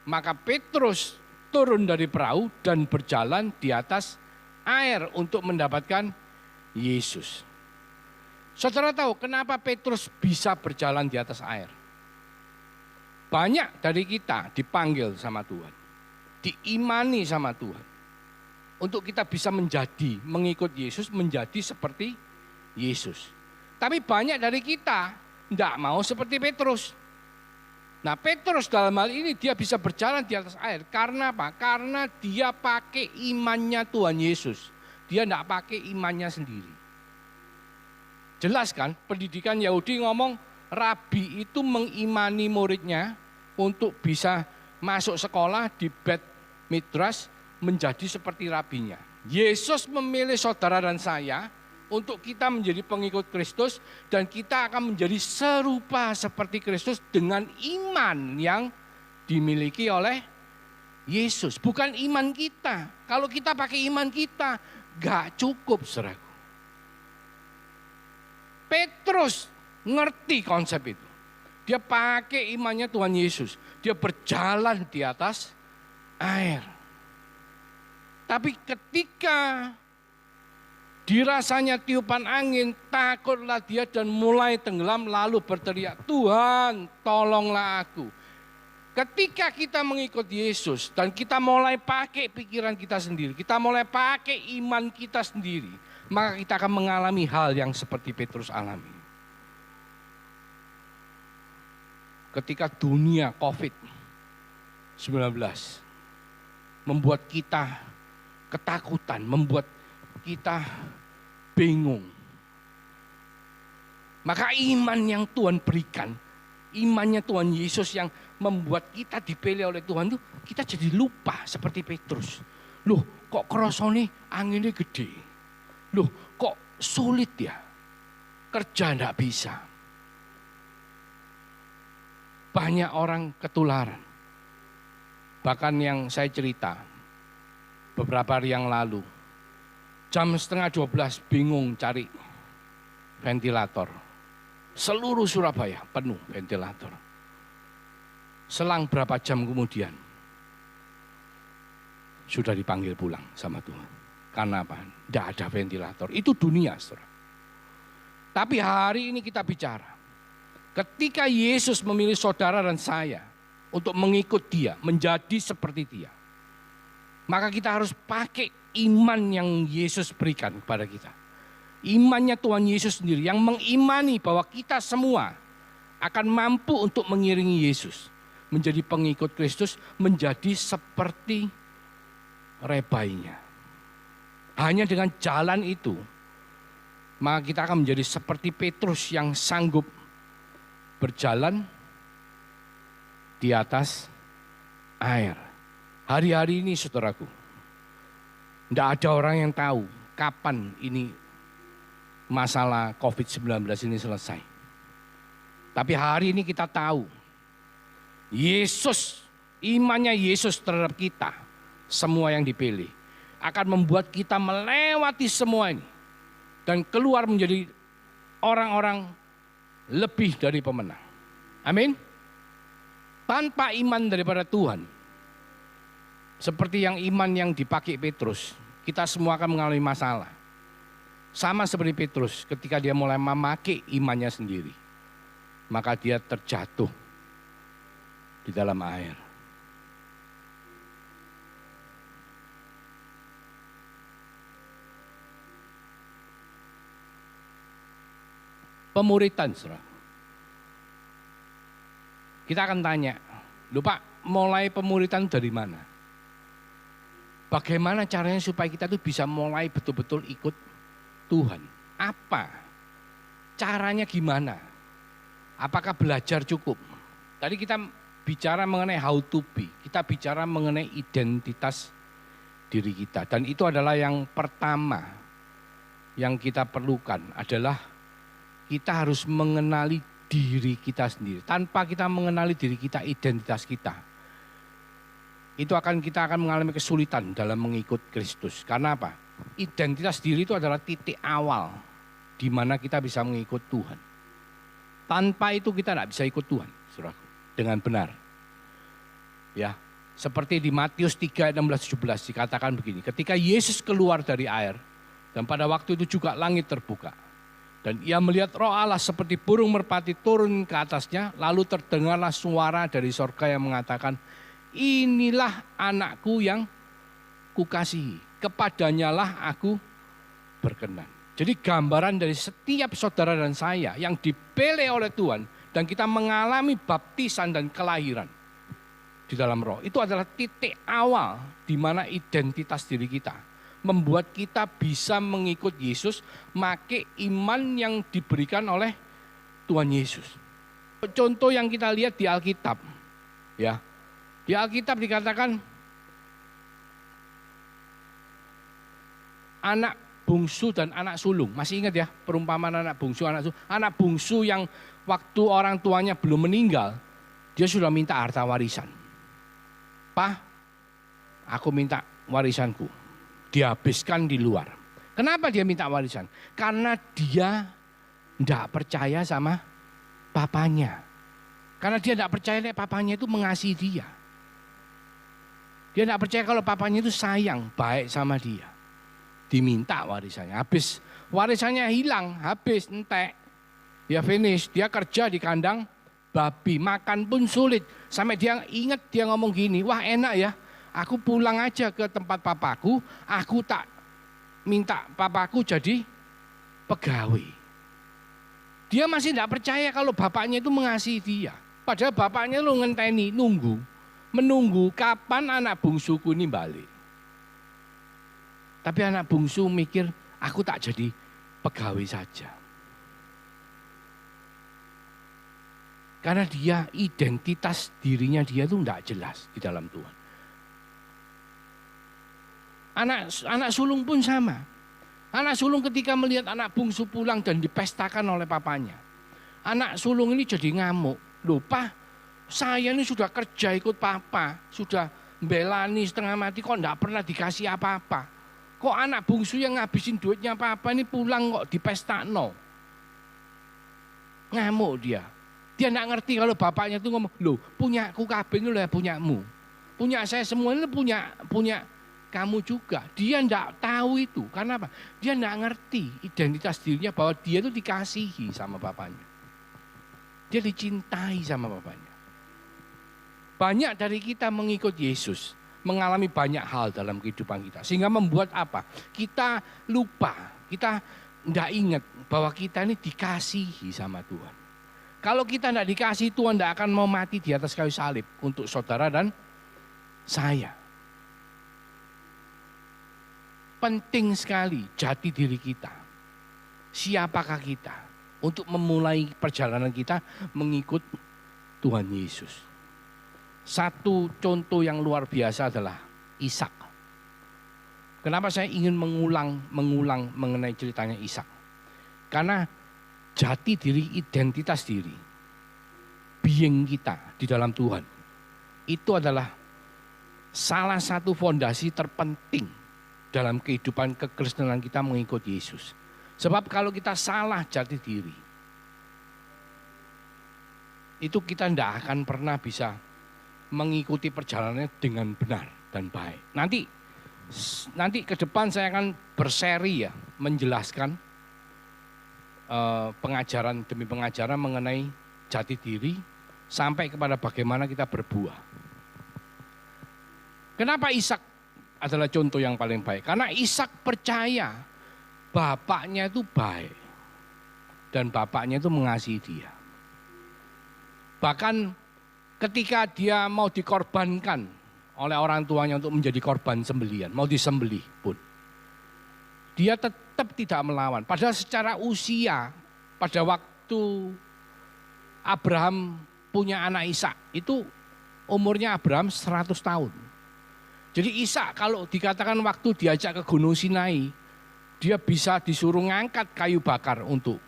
Maka Petrus turun dari perahu dan berjalan di atas air untuk mendapatkan Yesus. Saudara tahu kenapa Petrus bisa berjalan di atas air? Banyak dari kita dipanggil sama Tuhan, diimani sama Tuhan, untuk kita bisa menjadi, mengikut Yesus, menjadi seperti Yesus. Tapi banyak dari kita tidak mau seperti Petrus. Nah, Petrus dalam hal ini dia bisa berjalan di atas air. Karena apa? Karena dia pakai imannya Tuhan Yesus. Dia tidak pakai imannya sendiri. Jelas kan? Pendidikan Yahudi ngomong, rabi itu mengimani muridnya untuk bisa masuk sekolah di Bet Midrash menjadi seperti rabinya. Yesus memilih saudara dan saya untuk kita menjadi pengikut Kristus dan kita akan menjadi serupa seperti Kristus dengan iman yang dimiliki oleh Yesus. Bukan iman kita. Kalau kita pakai iman kita, gak cukup, saudaraku. Petrus ngerti konsep itu. Dia pakai imannya Tuhan Yesus. Dia berjalan di atas air. Tapi ketika dirasanya tiupan angin, takutlah dia dan mulai tenggelam lalu berteriak, Tuhan tolonglah aku. Ketika kita mengikut Yesus dan kita mulai pakai pikiran kita sendiri, kita mulai pakai iman kita sendiri, maka kita akan mengalami hal yang seperti Petrus alami. Ketika dunia COVID-19 membuat kita ketakutan, membuat kita bingung, maka iman yang Tuhan berikan, imannya Tuhan Yesus yang membuat kita dipilih oleh Tuhan itu, kita jadi lupa seperti Petrus. Loh, kok kerasane anginnya gede? Loh, kok sulit ya? Kerja enggak bisa. Banyak orang ketularan. Bahkan yang saya cerita beberapa hari yang lalu, jam 11:30 bingung cari ventilator. Seluruh Surabaya penuh ventilator. Selang berapa jam kemudian sudah dipanggil pulang sama Tuhan. Karena apa? Tidak ada ventilator. Itu dunia, saudara. Tapi hari ini kita bicara. Ketika Yesus memilih saudara dan saya untuk mengikut dia, menjadi seperti dia, maka kita harus pakai iman yang Yesus berikan kepada kita. Imannya Tuhan Yesus sendiri yang mengimani bahwa kita semua akan mampu untuk mengiringi Yesus. Menjadi pengikut Kristus, menjadi seperti rebainya. Hanya dengan jalan itu, maka kita akan menjadi seperti Petrus yang sanggup berjalan di atas air. Hari-hari ini saudaraku, tidak ada orang yang tahu kapan ini masalah COVID-19 ini selesai. Tapi hari ini kita tahu, Yesus, imannya Yesus terhadap kita, semua yang dipilih, akan membuat kita melewati semua ini. Dan keluar menjadi orang-orang lebih dari pemenang. Amin. Tanpa iman daripada Tuhan, seperti yang iman yang dipakai Petrus, kita semua akan mengalami masalah. Sama seperti Petrus ketika dia mulai memakai imannya sendiri, maka dia terjatuh di dalam air. Pemuritan, saudara. Kita akan tanya, "Loh Pak, mulai pemuritan dari mana? Bagaimana caranya supaya kita tuh bisa mulai betul-betul ikut Tuhan? Apa? Caranya gimana? Apakah belajar cukup?" Tadi kita bicara mengenai how to be, kita bicara mengenai identitas diri kita. Dan itu adalah yang pertama yang kita perlukan adalah kita harus mengenali diri kita sendiri. Tanpa kita mengenali diri kita, identitas kita, kita akan mengalami kesulitan dalam mengikut Kristus. Karena apa? Identitas diri itu adalah titik awal di mana kita bisa mengikut Tuhan. Tanpa itu kita tidak bisa ikut Tuhan, saudaraku, dengan benar. Ya, seperti di Matius 3 ayat 16-17 dikatakan begini, ketika Yesus keluar dari air dan pada waktu itu juga langit terbuka. Dan ia melihat Roh Allah seperti burung merpati turun ke atasnya, lalu terdengarlah suara dari sorga yang mengatakan, "Inilah anakku yang kukasihi, kepadanyalah aku berkenan." Jadi gambaran dari setiap saudara dan saya yang dipilih oleh Tuhan dan kita mengalami baptisan dan kelahiran di dalam Roh, itu adalah titik awal di mana identitas diri kita membuat kita bisa mengikut Yesus, make iman yang diberikan oleh Tuhan Yesus. Contoh yang kita lihat di Alkitab, ya, di Alkitab dikatakan anak bungsu dan anak sulung. Masih ingat ya perumpamaan anak bungsu, anak sulung. Anak bungsu yang waktu orang tuanya belum meninggal, dia sudah minta harta warisan. "Pak, aku minta warisanku." Dihabiskan di luar. Kenapa dia minta warisan? Karena dia tidak percaya sama papanya. Karena dia tidak percaya papanya itu mengasihi dia. Dia tidak percaya kalau papanya itu sayang, baik sama dia. Diminta warisannya, habis warisannya hilang, habis entek. Dia finish, dia kerja di kandang babi, makan pun sulit. Sampai dia ingat, dia ngomong gini, wah enak ya, aku pulang aja ke tempat papaku, aku tak minta papaku jadi pegawai. Dia masih tidak percaya kalau bapaknya itu mengasihi dia. Padahal bapaknya lu ngenteni, menunggu kapan anak bungsuku ini balik. Tapi anak bungsu mikir, aku tak jadi pegawai saja. Karena dia identitas dirinya dia itu tidak jelas di dalam Tuhan. Anak sulung pun sama. Anak sulung ketika melihat anak bungsu pulang dan dipestakan oleh papanya. Anak sulung ini jadi ngamuk. Loh, Pak, saya ini sudah kerja ikut papa. Sudah belani setengah mati kok enggak pernah dikasih apa-apa. Kok anak bungsu yang ngabisin duitnya papa ini pulang kok dipestakno. Ngamuk dia. Dia enggak ngerti kalau bapaknya itu ngomong, loh punyaku kabeh ini lah punyamu. Punya saya semua ini punya kamu juga. Dia enggak tahu itu. Karena apa? Dia enggak ngerti identitas dirinya bahwa dia itu dikasihi sama bapaknya. Dia dicintai sama bapaknya. Banyak dari kita mengikut Yesus, mengalami banyak hal dalam kehidupan kita. Sehingga membuat apa? Kita lupa, kita enggak ingat bahwa kita ini dikasihi sama Tuhan. Kalau kita enggak dikasihi, Tuhan enggak akan mau mati di atas kayu salib untuk saudara dan saya. Penting sekali jati diri kita. Siapakah kita untuk memulai perjalanan kita mengikut Tuhan Yesus. Satu contoh yang luar biasa adalah Ishak. Kenapa saya ingin mengulang mengenai ceritanya Ishak? Karena jati diri, identitas diri, being kita di dalam Tuhan, itu adalah salah satu fondasi terpenting dalam kehidupan kekristenan kita mengikut Yesus. Sebab kalau kita salah jati diri, itu kita tidak akan pernah bisa mengikuti perjalanannya dengan benar dan baik. Nanti ke depan saya akan berseri ya, menjelaskan pengajaran demi pengajaran mengenai jati diri sampai kepada bagaimana kita berbuah. Kenapa Ishak adalah contoh yang paling baik? Karena Ishak percaya bapaknya itu baik dan bapaknya itu mengasihi dia. Bahkan ketika dia mau dikorbankan oleh orang tuanya untuk menjadi korban sembelihan, mau disembelih pun, dia tetap tidak melawan. Padahal secara usia, pada waktu Abraham punya anak Ishak, itu umurnya Abraham 100 tahun. Jadi Ishak kalau dikatakan waktu diajak ke Gunung Sinai, dia bisa disuruh ngangkat kayu bakar untuk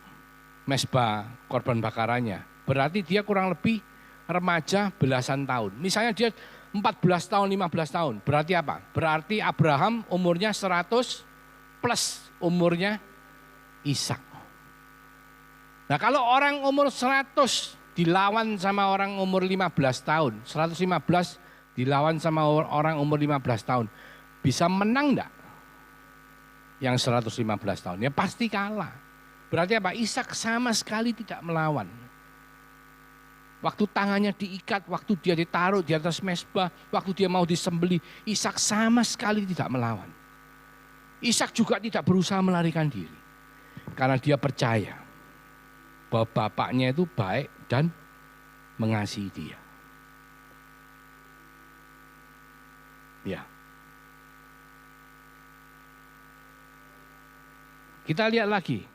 mezbah korban bakarannya. Berarti dia kurang lebih remaja belasan tahun. Misalnya dia 14 tahun, 15 tahun. Berarti apa? Berarti Abraham umurnya 100 plus umurnya Ishak. Nah kalau orang umur 100 dilawan sama orang umur 15 tahun, 115 dilawan sama orang umur 15 tahun, bisa menang enggak? Yang 115 tahun, ya pasti kalah. Berarti apa? Ishak sama sekali tidak melawan. Waktu tangannya diikat, waktu dia ditaruh di atas mezbah, waktu dia mau disembelih, Ishak sama sekali tidak melawan. Ishak juga tidak berusaha melarikan diri. Karena dia percaya bahwa bapaknya itu baik dan mengasihi dia. Ya. Kita lihat lagi.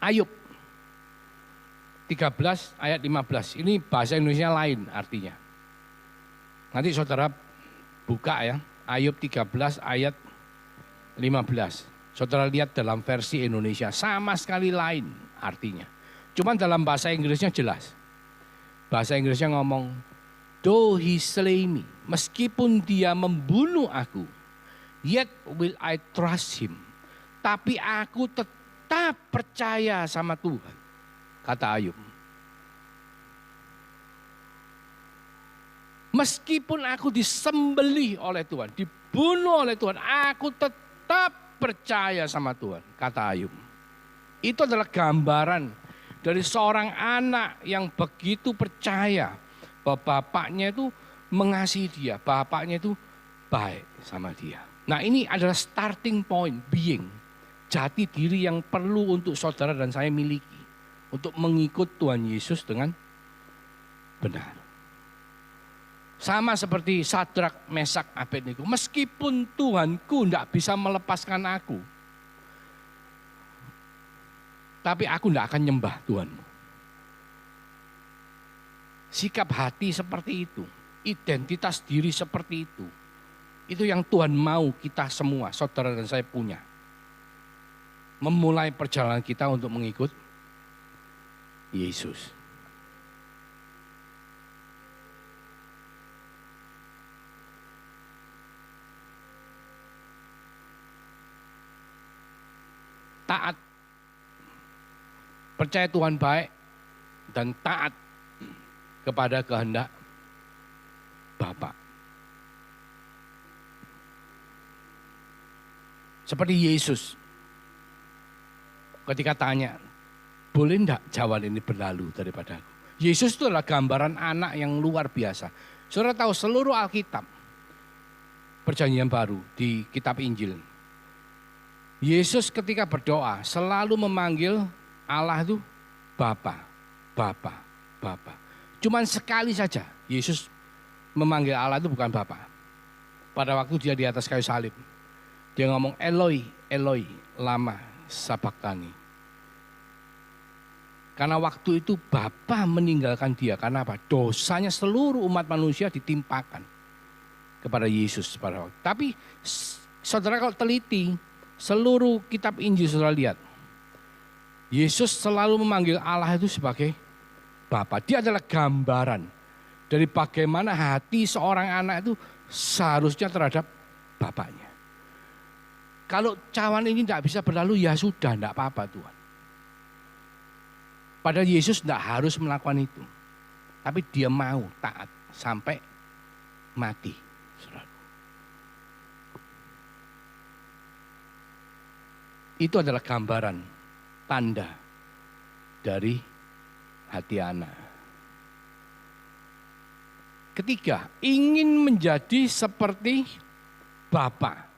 Ayub 13 ayat 15. Ini bahasa Indonesia lain artinya. Nanti saudara buka ya. Ayub 13 ayat 15. Saudara lihat dalam versi Indonesia sama sekali lain artinya. Cuman dalam bahasa Inggrisnya jelas. Bahasa Inggrisnya ngomong, though he slay me, meskipun dia membunuh aku, yet will I trust him. Tapi aku tetap percaya sama Tuhan, kata Ayub. Meskipun aku disembelih oleh Tuhan, dibunuh oleh Tuhan, aku tetap percaya sama Tuhan, kata Ayub. Itu adalah gambaran dari seorang anak yang begitu percaya bahwa bapaknya itu mengasihi dia, bapaknya itu baik sama dia. Nah, ini adalah starting point, being, jati diri yang perlu untuk saudara dan saya miliki untuk mengikut Tuhan Yesus dengan benar. Sama seperti Sadrak, Mesak, Abednego. Meskipun Tuhanku tidak bisa melepaskan aku, tapi aku tidak akan nyembah Tuhanmu. Sikap hati seperti itu, identitas diri seperti itu yang Tuhan mau kita semua, saudara dan saya punya. Memulai perjalanan kita untuk mengikut Yesus. Taat, percaya Tuhan baik, dan taat kepada kehendak Bapa. Seperti Yesus, ketika tanya, boleh enggak cawan ini berlalu daripada aku? Yesus itu adalah gambaran anak yang luar biasa. Saudara tahu seluruh Alkitab, Perjanjian Baru di kitab Injil, Yesus ketika berdoa selalu memanggil Allah itu Bapa, Bapa, Bapa. Cuman sekali saja Yesus memanggil Allah itu bukan Bapa. Pada waktu dia di atas kayu salib, dia ngomong Eloi, Eloi, lama sabachthani. Karena waktu itu Bapa meninggalkan dia. Karena apa? Dosanya seluruh umat manusia ditimpakan kepada Yesus pada waktu. Tapi saudara kalau teliti, seluruh kitab Injil saudara lihat, Yesus selalu memanggil Allah itu sebagai Bapa. Dia adalah gambaran dari bagaimana hati seorang anak itu seharusnya terhadap bapaknya. Kalau cawan ini tidak bisa berlalu, ya sudah, tidak apa-apa Tuhan. Padahal Yesus tidak harus melakukan itu. Tapi dia mau taat sampai mati. Itu adalah gambaran, tanda dari hati anak. Ketiga, ingin menjadi seperti Bapa.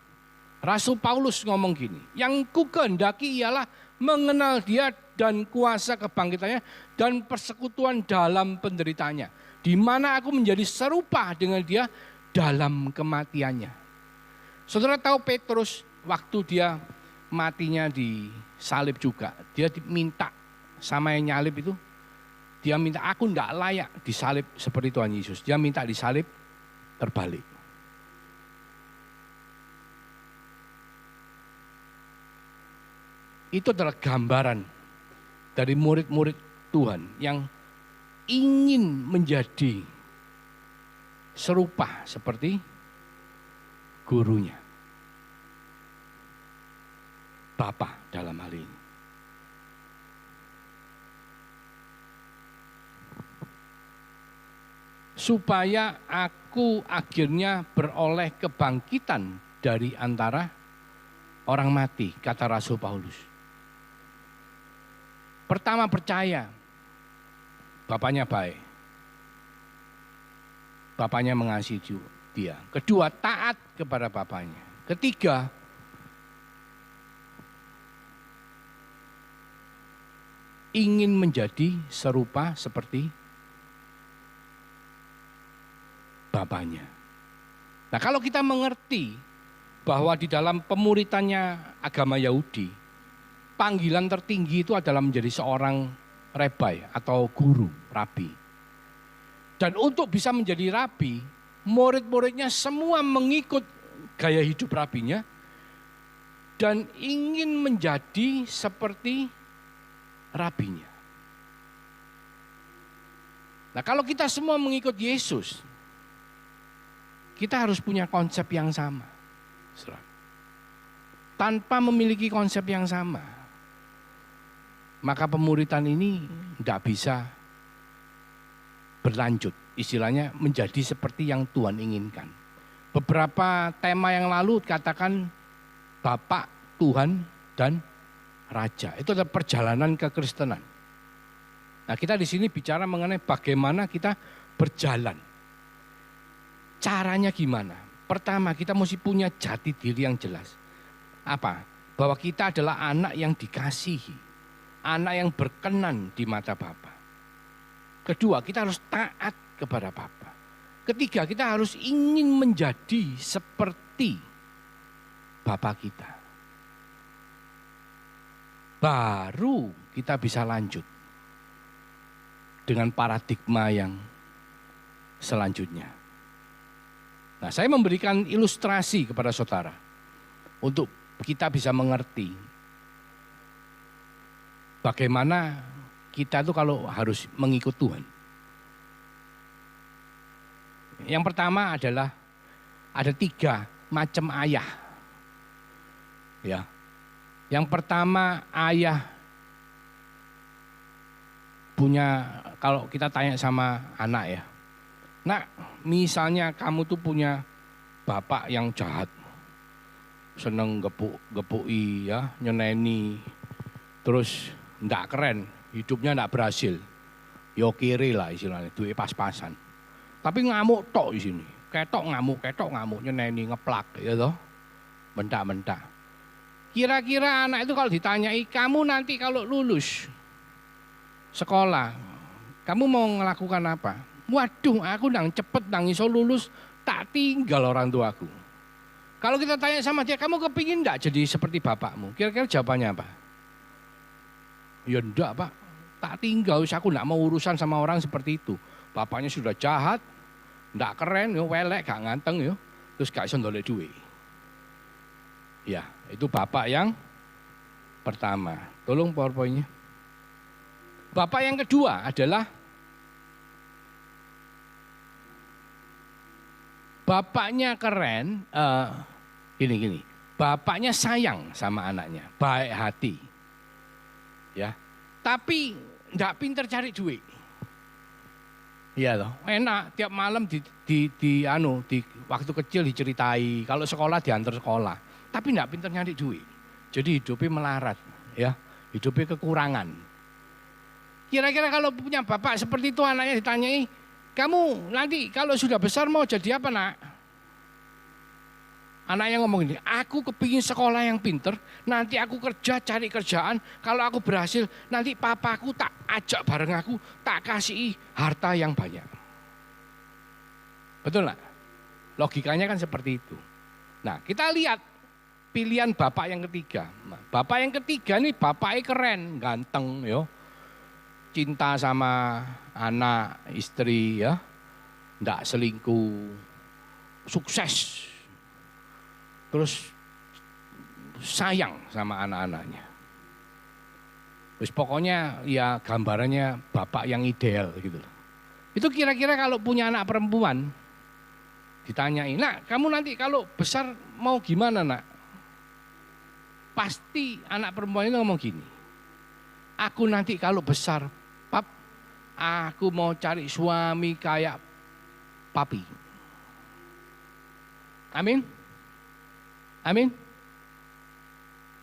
Rasul Paulus ngomong gini, yang ku kehendaki ialah mengenal dia dan kuasa kebangkitannya dan persekutuan dalam penderitanya. Di mana aku menjadi serupa dengan dia dalam kematiannya. Saudara tahu Petrus waktu dia matinya di salib juga, dia diminta sama yang nyalib itu, dia minta aku enggak layak disalib seperti Tuhan Yesus. Dia minta disalib terbalik. Itu adalah gambaran dari murid-murid Tuhan yang ingin menjadi serupa seperti gurunya. Bapa dalam hal ini. Supaya aku akhirnya beroleh kebangkitan dari antara orang mati, kata Rasul Paulus. Pertama percaya, bapaknya baik. Bapaknya mengasihi dia. Kedua, taat kepada bapaknya. Ketiga, ingin menjadi serupa seperti bapaknya. Nah, kalau kita mengerti bahwa di dalam pemuritannya agama Yahudi, panggilan tertinggi itu adalah menjadi seorang rabai atau guru, rabi. Dan untuk bisa menjadi rabi, murid-muridnya semua mengikut gaya hidup rabinya dan ingin menjadi seperti rabinya. Nah, kalau kita semua mengikut Yesus, kita harus punya konsep yang sama. Tanpa memiliki konsep yang sama, maka pemuritan ini tidak bisa berlanjut. Istilahnya menjadi seperti yang Tuhan inginkan. Beberapa tema yang lalu katakan Bapa, Tuhan, dan Raja. Itu adalah perjalanan kekristenan. Nah, kita di sini bicara mengenai bagaimana kita berjalan. Caranya gimana? Pertama, kita mesti punya jati diri yang jelas. Apa? Bahwa kita adalah anak yang dikasihi, anak yang berkenan di mata Bapa. Kedua, kita harus taat kepada Bapa. Ketiga, kita harus ingin menjadi seperti Bapa kita. Baru kita bisa lanjut dengan paradigma yang selanjutnya. Nah, saya memberikan ilustrasi kepada saudara untuk kita bisa mengerti bagaimana kita itu kalau harus mengikut Tuhan. Yang pertama adalah ada 3 macam ayah. Ya. Yang pertama, ayah punya, kalau kita tanya sama anak ya, nak, misalnya kamu tuh punya bapak yang jahat, seneng gepui ya, nyeneni, terus ndak keren, hidupnya ndak berhasil, yo kiri lah istilahnya, duit pas-pasan. Tapi ngamuk tok di sini, ketok ngamuk, nyeneni, ngeplak, ya toh, bentak-bentak. Kira-kira anak itu kalau ditanyai, kamu nanti kalau lulus sekolah, kamu mau melakukan apa? Waduh, aku nang cepet nang iso lulus, tak tinggal orang tuaku. Kalau kita tanya sama dia, kamu kepingin enggak jadi seperti bapakmu? Kira-kira jawabannya apa? Ya enggak, Pak, tak tinggal, aku enggak mau urusan sama orang seperti itu. Bapaknya sudah jahat, enggak keren, yo welek, gak nganteng yo, terus gak iso ndolek duit. Ya, itu bapak yang pertama. Tolong PowerPoint-nya. Bapak yang kedua adalah bapaknya keren, gini. Bapaknya sayang sama anaknya, baik hati. Ya. Tapi enggak pinter cari duit. Iya loh, enak tiap malam di waktu kecil diceritai, kalau sekolah diantar sekolah. Tapi enggak pintar nyari duit. Jadi hidupnya melarat, ya. Hidupnya kekurangan. Kira-kira kalau punya bapak seperti itu, anaknya ditanyai, kamu nanti kalau sudah besar mau jadi apa, nak? Anaknya ngomong gini, aku kepingin sekolah yang pinter, nanti aku kerja cari kerjaan, kalau aku berhasil nanti papaku tak ajak bareng aku, tak kasih harta yang banyak. Betul nggak? Logikanya kan seperti itu. Nah, kita lihat pilihan bapak yang ketiga. Bapak yang ketiga nih bapaknya keren, ganteng, yo, cinta sama anak, istri, ya, nggak selingkuh, sukses, terus sayang sama anak-anaknya. Terus pokoknya ya gambarannya bapak yang ideal gitu. Itu kira-kira kalau punya anak perempuan, ditanyain, nak kamu nanti kalau besar mau gimana, nak? Pasti anak perempuan itu ngomong gini, aku nanti kalau besar, pap, aku mau cari suami kayak papi. Amin? Amin?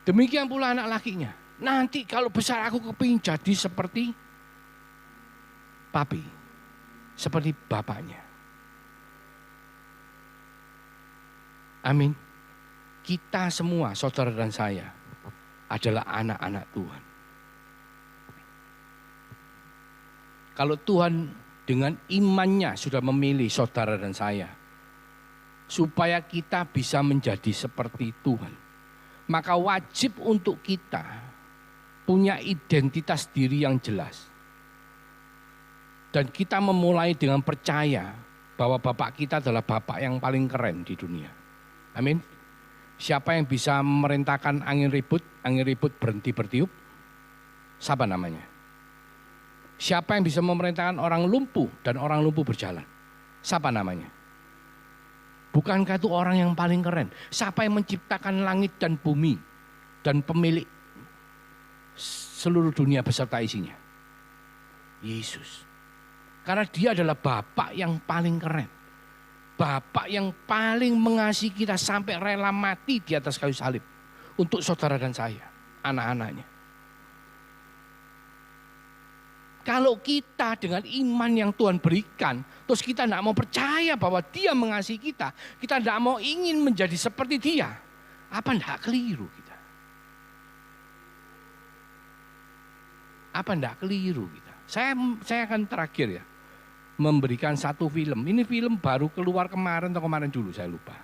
Demikian pula anak lakinya. Nanti kalau besar aku kepingin jadi seperti papi, seperti bapaknya. Amin. Kita semua, saudara dan saya, adalah anak-anak Tuhan. Kalau Tuhan dengan imannya sudah memilih saudara dan saya, supaya kita bisa menjadi seperti Tuhan, maka wajib untuk kita punya identitas diri yang jelas. Dan kita memulai dengan percaya bahwa Bapak kita adalah Bapak yang paling keren di dunia. Amin. Siapa yang bisa memerintahkan angin ribut berhenti bertiup? Siapa namanya? Siapa yang bisa memerintahkan orang lumpuh dan orang lumpuh berjalan? Siapa namanya? Bukankah itu orang yang paling keren? Siapa yang menciptakan langit dan bumi dan pemilik seluruh dunia beserta isinya? Yesus. Karena dia adalah Bapak yang paling keren. Bapak yang paling mengasihi kita sampai rela mati di atas kayu salib untuk saudara dan saya, anak-anaknya. Kalau kita dengan iman yang Tuhan berikan, terus kita tidak mau percaya bahwa Dia mengasihi kita tidak mau ingin menjadi seperti Dia, apa tidak keliru kita? Apa tidak keliru kita? Saya akan terakhir ya, memberikan satu film. Ini film baru keluar kemarin atau kemarin dulu, saya lupa.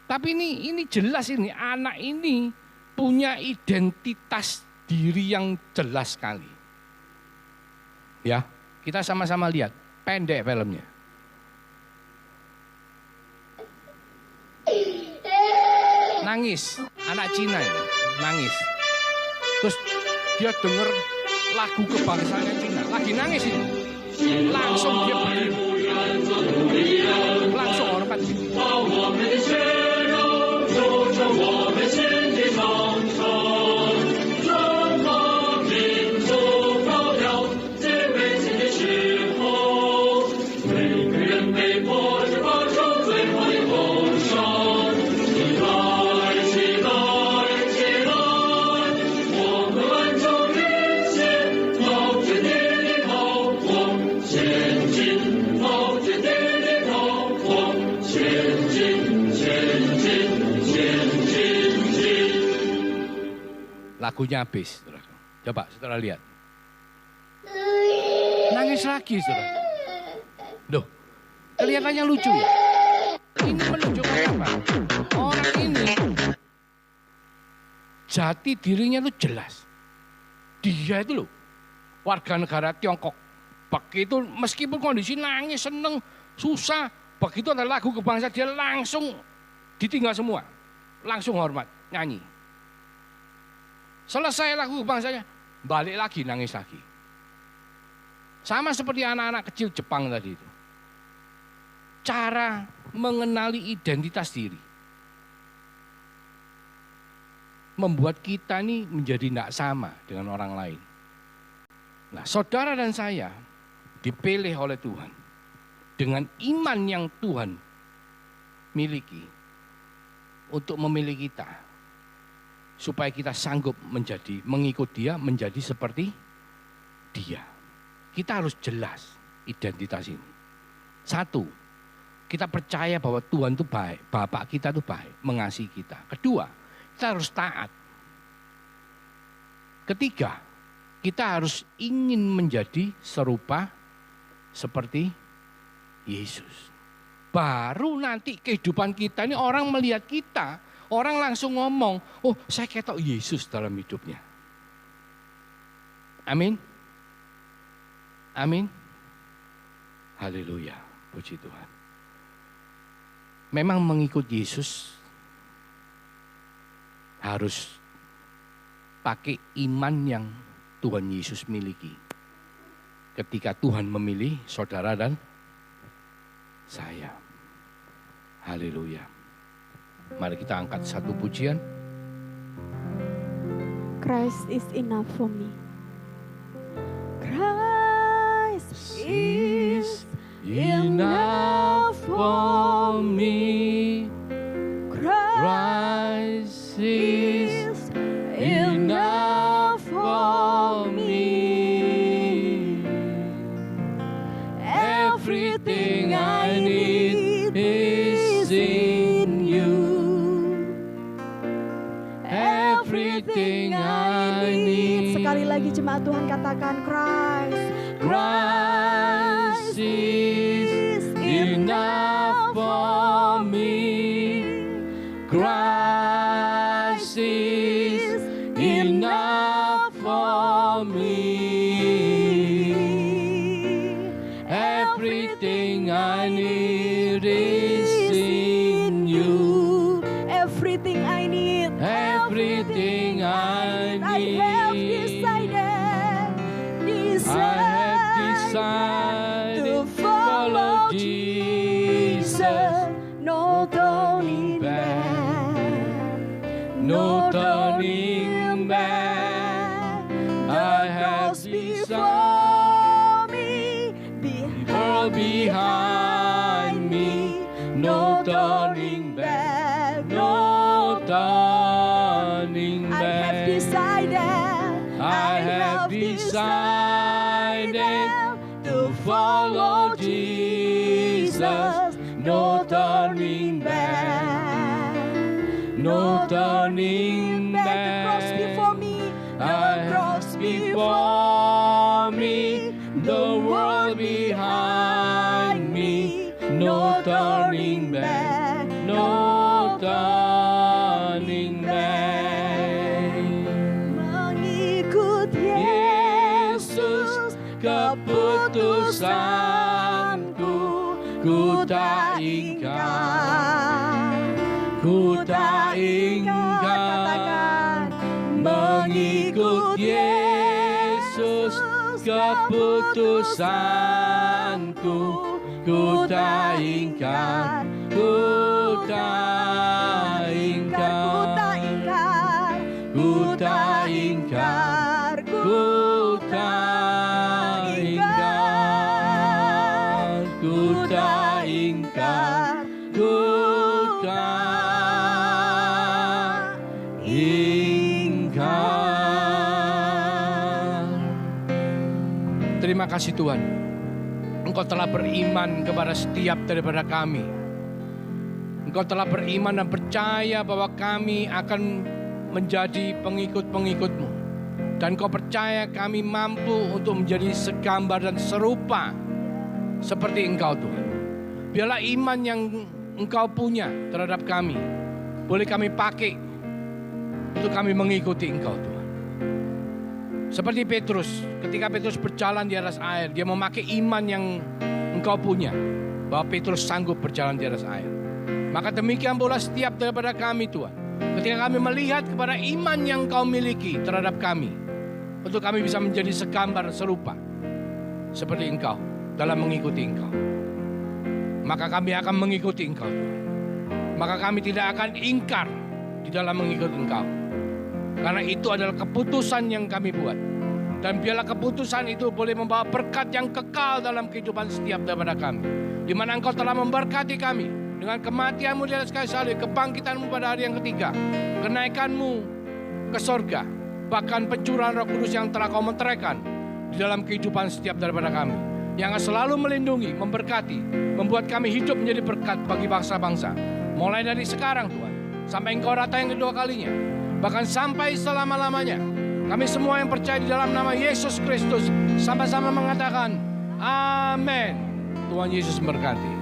Tapi ini jelas ini, anak ini punya identitas diri yang jelas sekali. Ya, kita sama-sama lihat, pendek filmnya. Nangis, anak Cina ini, nangis. Terus dia dengar lagu kebangsaan Cina, lagi nangis ini. Langsung dia berdiri, langsung hormat. Lagunya habis, saudara. Coba saudara lihat. Nangis lagi, saudara. Loh, kelihatannya lucu ya. Ini menunjukkan apa? Orang ini jati dirinya itu jelas. Dia itu loh, warga negara Tiongkok. Begitu meskipun kondisi nangis, seneng, susah, begitu ada lagu kebangsaan dia langsung ditinggal semua. Langsung hormat, nyanyi. Selesai lagu bangsanya, balik lagi nangis lagi. Sama seperti anak-anak kecil Jepang tadi itu. Cara mengenali identitas diri membuat kita nih menjadi tidak sama dengan orang lain. Nah, saudara dan saya dipilih oleh Tuhan dengan iman yang Tuhan miliki untuk memilih kita. Supaya kita sanggup mengikut Dia, menjadi seperti Dia. Kita harus jelas identitas ini. Satu, kita percaya bahwa Tuhan itu baik, Bapak kita itu baik, mengasihi kita. Kedua, kita harus taat. Ketiga, kita harus ingin menjadi serupa seperti Yesus. Baru nanti kehidupan kita ini orang melihat kita, orang langsung ngomong, oh saya ketok Yesus dalam hidupnya. Amin. Amin. Haleluya. Puji Tuhan. Memang mengikut Yesus harus pakai iman yang Tuhan Yesus miliki. Ketika Tuhan memilih saudara dan saya. Haleluya. Mari kita angkat satu pujian. Christ is enough for me. Christ is enough for me. Christ is enough for me. Everything I need is in you. Everything I need. Sekali lagi jemaat Tuhan katakan Christ is enough for me. Christ is enough for me. Everything I need is in you. Everything I need. Everything I need. I have decided to follow Jesus. No turning back. No turning back. I have before me, the world behind me. No turning back. No turning back. I have decided follow Jesus, no turning back, no turning The cross back. before me, the cross Before me, the world behind me, no turning back, no turning back. mengikut Yesus, keputusanku, ku tak ingkar, ku tak ingkar. Mengikut Yesus, keputusanku, ku tak ingkar, ku tak ingkar, ku tak ingkar, ku tak ingkar, ku tak ingkar, ku tak ingkar. Terima kasih Tuhan, Engkau telah beriman kepada setiap daripada kami. Engkau telah beriman dan percaya bahwa kami akan menjadi pengikut-pengikut-Mu. Dan Kau percaya kami mampu untuk menjadi segambar dan serupa seperti Engkau Tuhan. Biarlah iman yang Engkau punya terhadap kami boleh kami pakai untuk kami mengikuti Engkau Tuhan. Seperti Petrus, ketika Petrus berjalan di atas air, dia memakai iman yang Engkau punya, bahwa Petrus sanggup berjalan di atas air. Maka demikian pula setiap daripada kami Tuhan, ketika kami melihat kepada iman yang Engkau miliki terhadap kami, untuk kami bisa menjadi segambar serupa seperti Engkau dalam mengikuti Engkau, maka kami akan mengikuti Engkau Tuhan. Maka kami tidak akan ingkar di dalam mengikuti Engkau, karena itu adalah keputusan yang kami buat. Dan biarlah keputusan itu boleh membawa berkat yang kekal dalam kehidupan setiap daripada kami. Di mana Engkau telah memberkati kami dengan kematian-Mu di atas kayu salib, kebangkitan-Mu pada hari yang ketiga, kenaikan-Mu ke sorga, bahkan pencurahan Roh Kudus yang telah Kau meteraikan di dalam kehidupan setiap daripada kami, yang akan selalu melindungi, memberkati, membuat kami hidup menjadi berkat bagi bangsa-bangsa. Mulai dari sekarang Tuhan, sampai Engkau datang yang kedua kalinya, bahkan sampai selama-lamanya. Kami semua yang percaya di dalam nama Yesus Kristus sama-sama mengatakan amin. Tuhan Yesus memberkati.